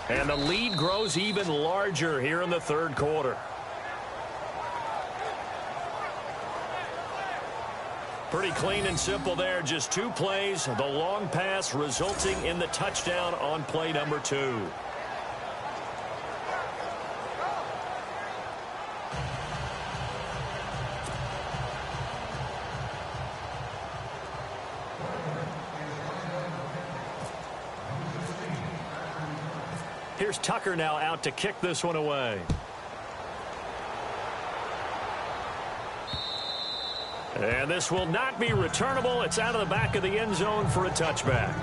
And the lead grows even larger here in the 3rd quarter. Pretty clean and simple there. Just 2 plays. The long pass resulting in the touchdown on play number 2. Here's Tucker now out to kick this one away. And this will not be returnable. It's out of the back of the end zone for a touchback.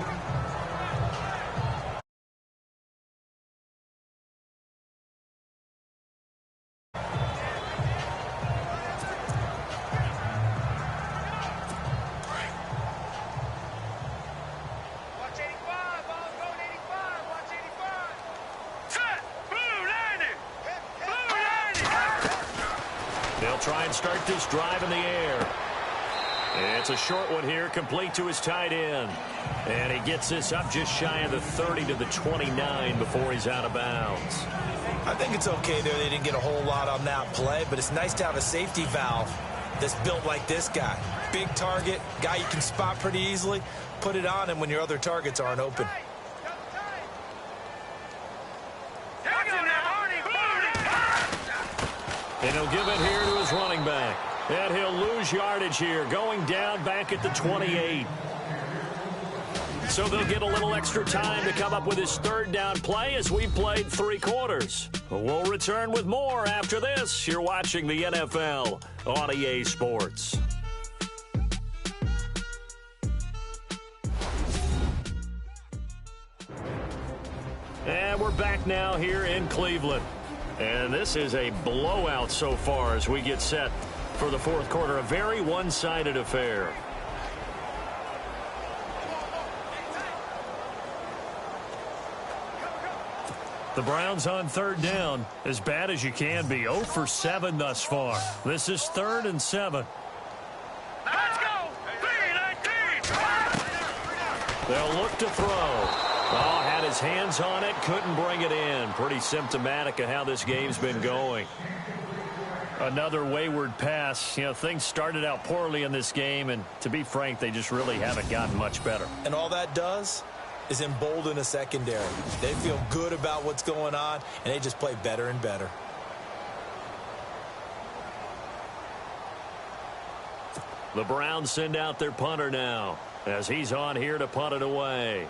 Try and start this drive in the air. It's a short one here, complete to his tight end. And he gets this up just shy of the 30 to the 29 before he's out of bounds. I think it's okay there. They didn't get a whole lot on that play, but it's nice to have a safety valve that's built like this guy. Big target, guy you can spot pretty easily. Put it on him when your other targets aren't open. And he'll give it here to his running back. And he'll lose yardage here, going down back at the 28. So they'll get a little extra time to come up with his 3rd down play as we played 3 quarters. We'll return with more after this. You're watching the NFL on EA Sports. And we're back now here in Cleveland. And this is a blowout so far as we get set for the 4th quarter. A very one-sided affair. The Browns on 3rd down, as bad as you can be. 0 for 7 thus far. This is 3rd and 7. Let's go! 3-19! They'll look to throw. Oh, had his hands on it, couldn't bring it in. Pretty symptomatic of how this game's been going. Another wayward pass. You know, things started out poorly in this game, and to be frank, they just really haven't gotten much better. And all that does is embolden a secondary. They feel good about what's going on, and they just play better and better. The Browns send out their punter now as he's on here to punt it away.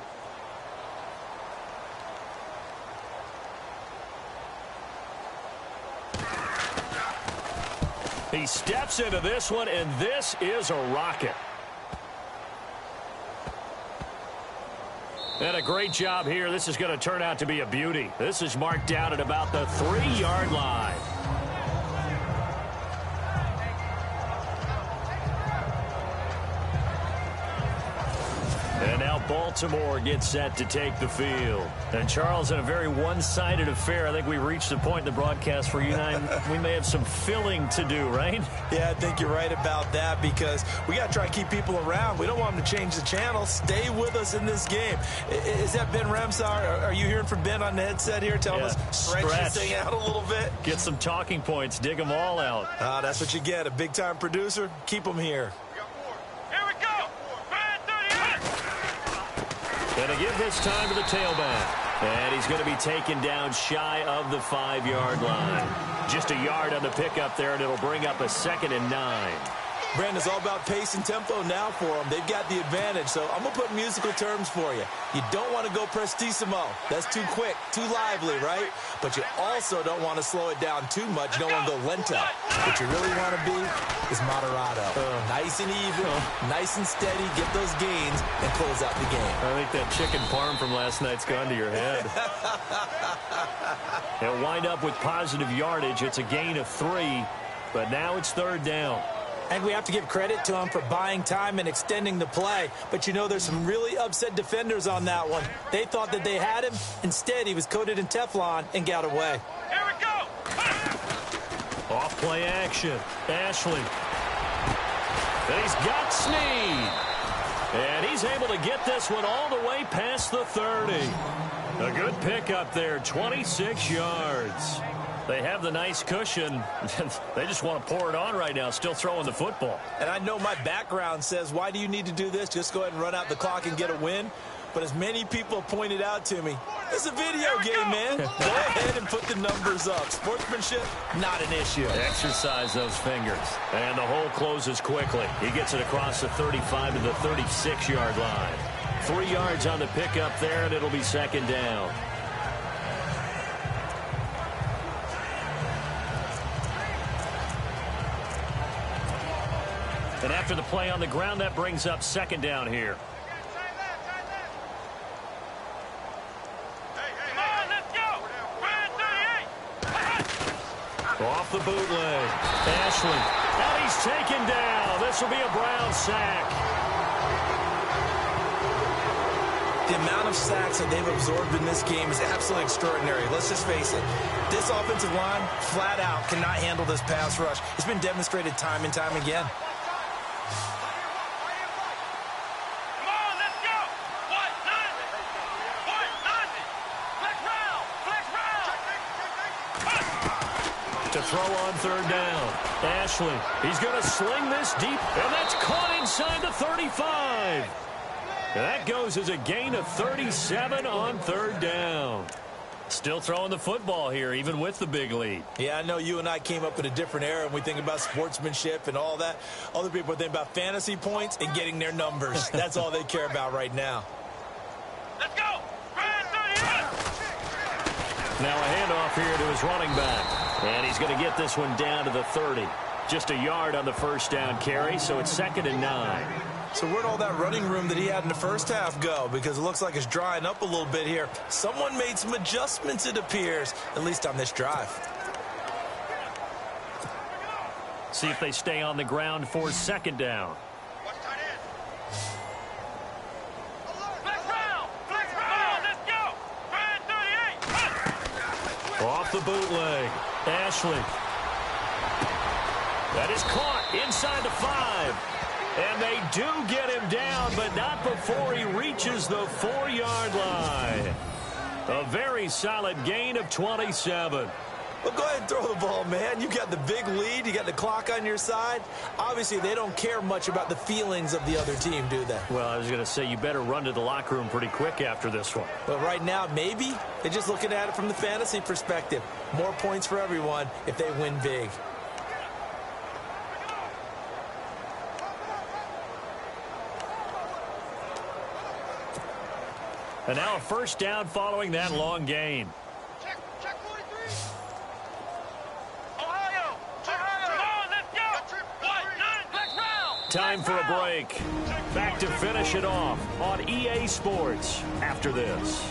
He steps into this one, and this is a rocket. And a great job here. This is going to turn out to be a beauty. This is marked down at about the 3-yard line. And now Baltimore gets set to take the field. And Charles, in a very one-sided affair, I think we reached the point in the broadcast where you and I, we may have some filling to do, right? Yeah, I think you're right about that because we got to try to keep people around. We don't want them to change the channel. Stay with us in this game. Is that Ben Ramsar? Are you hearing from Ben on the headset here telling us stretch this thing out a little bit? Get some talking points. Dig them all out. That's what you get. A big-time producer. Keep them here. And to give this time to the tailback. And he's going to be taken down shy of the 5-yard line. Just a yard on the pickup there, and it'll bring up a 2nd and 9. Brandon, it's all about pace and tempo now for them. They've got the advantage, so I'm going to put musical terms for you. You don't want to go prestissimo. That's too quick, too lively, right? But you also don't want to slow it down too much. You don't want to go lento. What you really want to be is moderato. Nice and even, nice and steady, get those gains, and close out the game. I think that chicken parm from last night's gone to your head. They'll wind up with positive yardage. It's a gain of 3, but now it's 3rd down. And we have to give credit to him for buying time and extending the play. But, you know, there's some really upset defenders on that one. They thought that they had him. Instead, he was coated in Teflon and got away. Here we go. Off play action. Ashley. And he's got Snead. And he's able to get this one all the way past the 30. A good pickup there, 26 yards. They have the nice cushion. They just want to pour it on right now, still throwing the football. And I know my background says, why do you need to do this? Just go ahead and run out the clock and get a win. But as many people pointed out to me, it's a video game, man. Go ahead and put the numbers up. Sportsmanship, not an issue. Exercise those fingers. And the hole closes quickly. He gets it across the 35 to the 36-yard line. 3 yards on the pickup there, and it'll be 2nd down. And after the play on the ground, that brings up 2nd down here. Come on, let's go. Brand 38. Off the bootleg. Ashley. And he's taken down. This will be a Brown sack. The amount of sacks that they've absorbed in this game is absolutely extraordinary. Let's just face it. This offensive line, flat out, cannot handle this pass rush. It's been demonstrated time and time again. To throw on 3rd down. Ashley, he's going to sling this deep, and that's caught inside the 35. That goes as a gain of 37 on 3rd down. Still throwing the football here, even with the big lead. Yeah, I know you and I came up in a different era, and we think about sportsmanship and all that. Other people think about fantasy points and getting their numbers. That's all they care about right now. Let's go. Brand 38. Now a handoff here to his running back. And he's going to get this one down to the 30. Just a yard on the 1st down carry, so it's 2nd and 9. So where'd all that running room that he had in the first half go? Because it looks like it's drying up a little bit here. Someone made some adjustments, it appears, at least on this drive. See if they stay on the ground for 2nd down. Off the bootleg. Ashley. That is caught inside the 5. And they do get him down, but not before he reaches the 4-yard line. A very solid gain of 27. Well, go ahead and throw the ball, man. You got the big lead. You got the clock on your side. Obviously, they don't care much about the feelings of the other team, do they? Well, I was going to say you better run to the locker room pretty quick after this one. But right now, maybe they're just looking at it from the fantasy perspective. More points for everyone if they win big. And now a first down following that long gain. Check 43. Ohio. Come on, let's go. Let's round. Time for a break. Back to finish it off on EA Sports after this.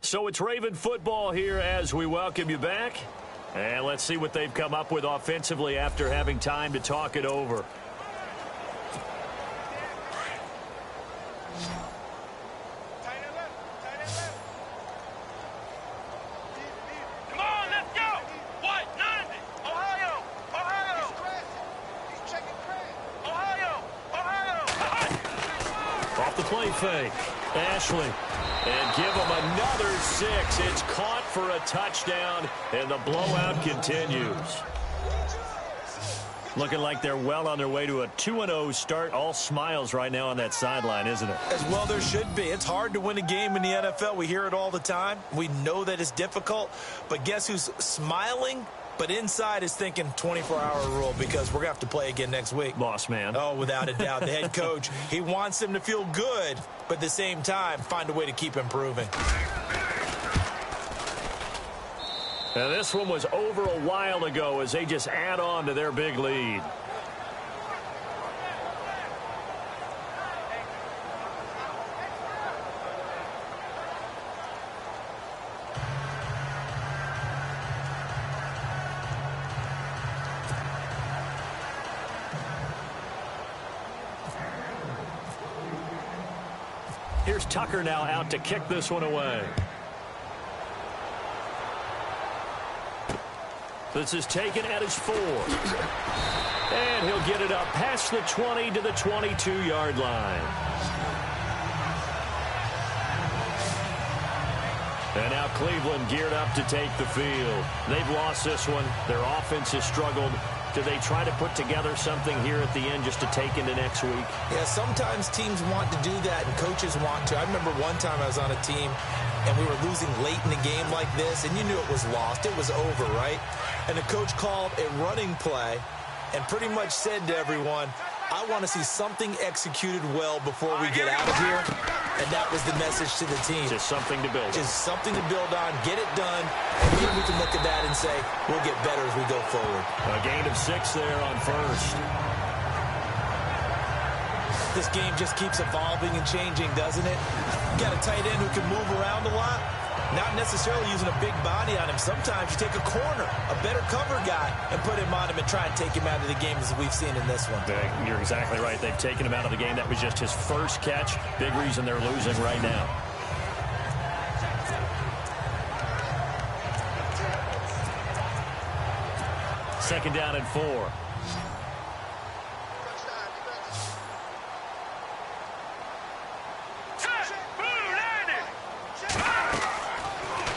So it's Raven football here as we welcome you back. And let's see what they've come up with offensively after having time to talk it over. Come on, let's go. What? 90. Ohio. Off the play fake. Ashley. And give them another 6. It's caught for a touchdown, and the blowout continues. Looking like they're well on their way to a 2-0 start. All smiles right now on that sideline, isn't it? As well there should be. It's hard to win a game in the NFL. We hear it all the time. We know that it's difficult. But guess who's smiling? But inside is thinking 24-hour rule because we're going to have to play again next week. Boss man. Oh, without a doubt. The head coach, he wants them to feel good, but at the same time, find a way to keep improving. Now, this one was over a while ago as they just add on to their big lead. Here's Tucker now out to kick this one away. This is taken at his 4. And he'll get it up past the 20 to the 22-yard line. And now Cleveland geared up to take the field. They've lost this one. Their offense has struggled. Do they try to put together something here at the end just to take into next week? Yeah, sometimes teams want to do that and coaches want to. I remember one time I was on a team and we were losing late in the game like this, and you knew it was lost. It was over, right? And the coach called a running play and pretty much said to everyone, I want to see something executed well before we get out of here. And that was the message to the team. Just something to build on. Just something to build on, get it done, and then we can look at that and say, we'll get better as we go forward. A gain of 6 there on first. This game just keeps evolving and changing, doesn't it? Got a tight end who can move around a lot. Not necessarily using a big body on him. Sometimes you take a corner, a better cover guy, and put him on him and try and take him out of the game as we've seen in this one. You're exactly right. They've taken him out of the game. That was just his first catch. Big reason they're losing right now. Second down and 4.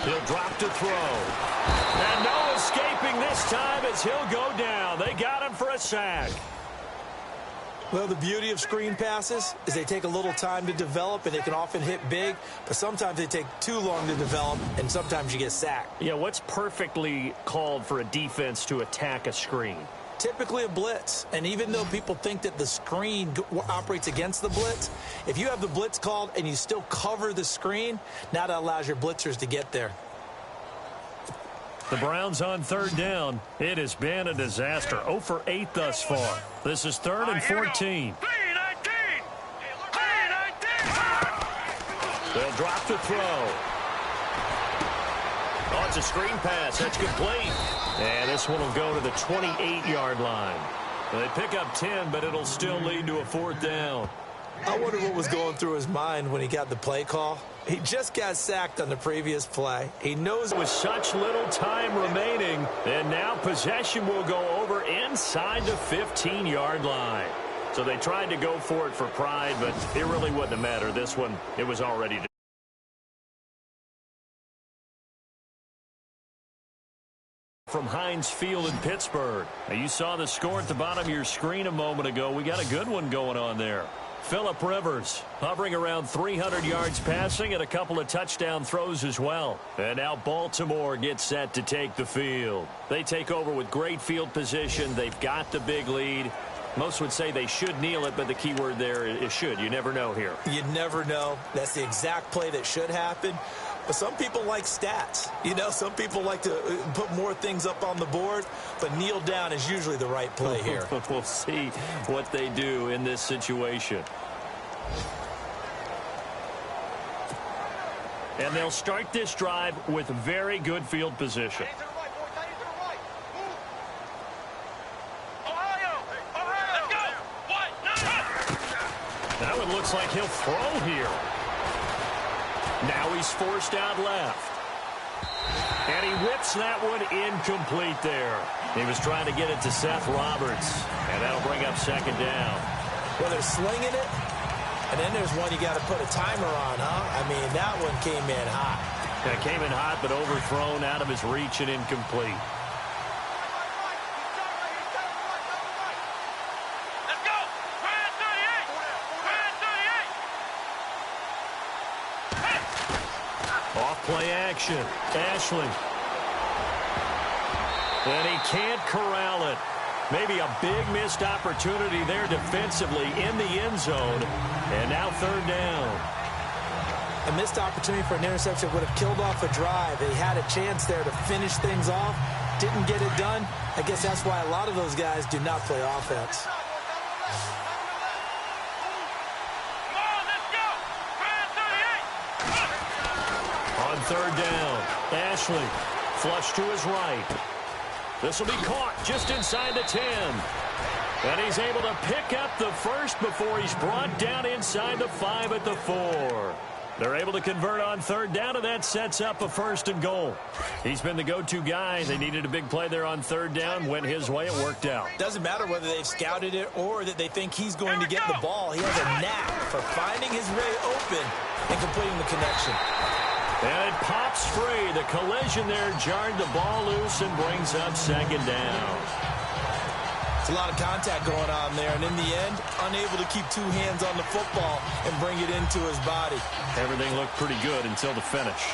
He'll drop to throw. And no escaping this time as he'll go down. They got him for a sack. Well, the beauty of screen passes is they take a little time to develop, and they can often hit big, but sometimes they take too long to develop, and sometimes you get sacked. Yeah, what's perfectly called for a defense to attack a screen? Typically a blitz, and even though people think that the screen operates against the blitz, if you have the blitz called and you still cover the screen, now that allows your blitzers to get there. The Browns on third down. It has been a disaster. 0 for 8 thus far. This is 3rd and 14. They'll drop to throw. Oh, it's a screen pass. That's complete. And this one will go to the 28-yard line. They pick up 10, but it'll still lead to a 4th down. I wonder what was going through his mind when he got the play call. He just got sacked on the previous play. He knows with such little time remaining, and now possession will go over inside the 15-yard line. So they tried to go for it for pride, but it really wouldn't have mattered. This one, it was already from Heinz Field in Pittsburgh. Now, you saw the score at the bottom of your screen a moment ago. We got a good one going on there. Phillip Rivers hovering around 300 yards passing and a couple of touchdown throws as well. And now Baltimore gets set to take the field. They take over with great field position. They've got the big lead. Most would say they should kneel it, but the key word there is should. You never know here. You never know. That's the exact play that should happen. But some people like stats. You know, some people like to put more things up on the board, but kneel down is usually the right play here. We'll see what they do in this situation. And they'll start this drive with very good field position. Now it looks like he'll throw here. Now he's forced out left. And he whips that one incomplete there. He was trying to get it to Seth Roberts. And that'll bring up second down. Well, they're slinging it. And then there's one you got to put a timer on, huh? I mean, that one came in hot. Yeah, it came in hot, but overthrown out of his reach and incomplete. Play action. Ashley. And he can't corral it. Maybe a big missed opportunity there defensively in the end zone. And now third down. A missed opportunity for an interception would have killed off a drive. They had a chance there to finish things off. Didn't get it done. I guess that's why a lot of those guys do not play offense. Third down. Ashley flush to his right. This will be caught just inside the 10. And he's able to pick up the first before he's brought down inside the 5 at the 4. They're able to convert on third down, and that sets up a first and goal. He's been the go-to guy. They needed a big play there on third down. Went his way. It worked out. Doesn't matter whether they've scouted it or that they think he's going to get the ball. He has a knack for finding his way open and completing the connection. And it pops free. The collision there jarred the ball loose and brings up second down. It's a lot of contact going on there, and in the end, unable to keep two hands on the football and bring it into his body. Everything looked pretty good until the finish.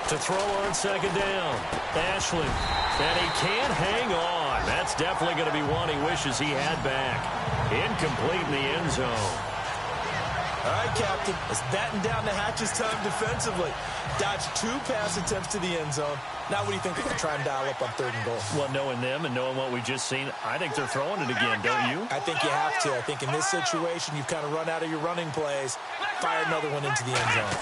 To throw on second down. Ashley. And he can't hang on. That's definitely going to be one he wishes he had back. Incomplete in the end zone. All right, Captain. It's batten down the hatches time defensively. Dodged 2 pass attempts to the end zone. Now what do you think they're going to try and dial up on third and goal? Well, knowing them and knowing what we've just seen, I think they're throwing it again, don't you? I think you have to. I think in this situation, you've kind of run out of your running plays. Fire another one into the end zone.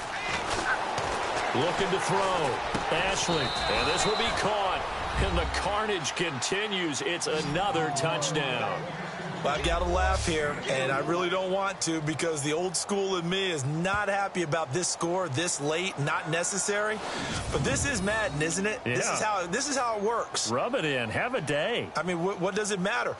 Looking to throw. Ashley. And this will be caught. And the carnage continues. It's another touchdown. Well, I've got to laugh here, and I really don't want to because the old school in me is not happy about this score this late, not necessary. But this is Madden, isn't it? Yeah. This is how it works. Rub it in. Have a day. I mean, what does it matter?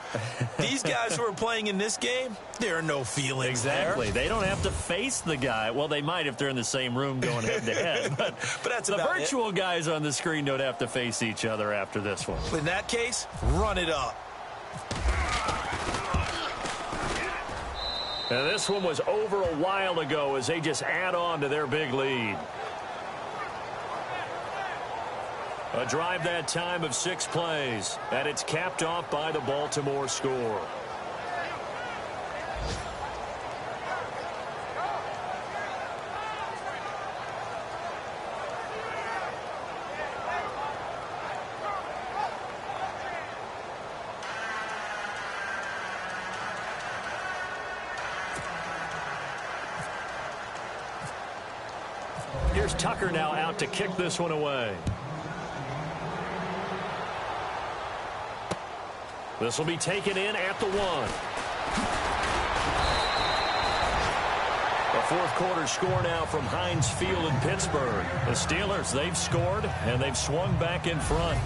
These guys who are playing in this game, there are no feelings exactly. there. They don't have to face the guy. Well, they might if they're in the same room going head-to-head. But that's the about virtual guys on the screen don't have to face each other after this one. In that case, run it up. And this one was over a while ago as they just add on to their big lead. A drive that time of 6 plays, and it's capped off by the Baltimore score. Here's Tucker now out to kick this one away. This will be taken in at the 1. fourth quarter score now from Heinz Field in Pittsburgh. The Steelers, they've scored, and they've swung back in front.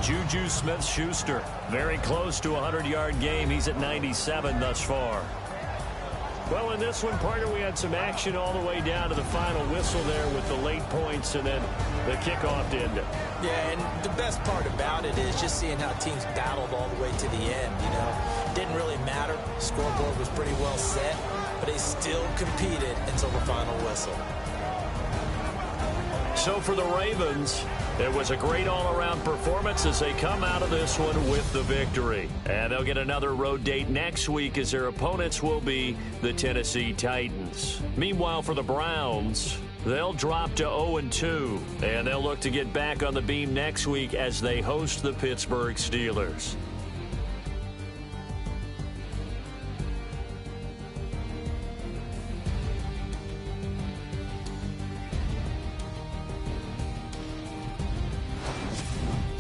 Juju Smith-Schuster, very close to a 100-yard game. He's at 97 thus far. Well, in this one, partner, we had some action all the way down to the final whistle there with the late points and then the kickoff to end it. Yeah, and the best part about it is just seeing how teams battled all the way to the end, you know. Didn't really matter. Scoreboard was pretty well set, but they still competed until the final whistle. So for the Ravens, it was a great all-around performance as they come out of this one with the victory. And they'll get another road date next week as their opponents will be the Tennessee Titans. Meanwhile, for the Browns, they'll drop to 0-2, and they'll look to get back on the beam next week as they host the Pittsburgh Steelers.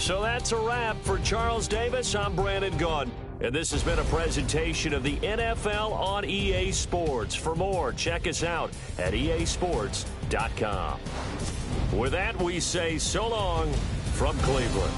So that's a wrap. For Charles Davis, I'm Brandon Gaudin. And this has been a presentation of the NFL on EA Sports. For more, check us out at easports.com. With that, we say so long from Cleveland.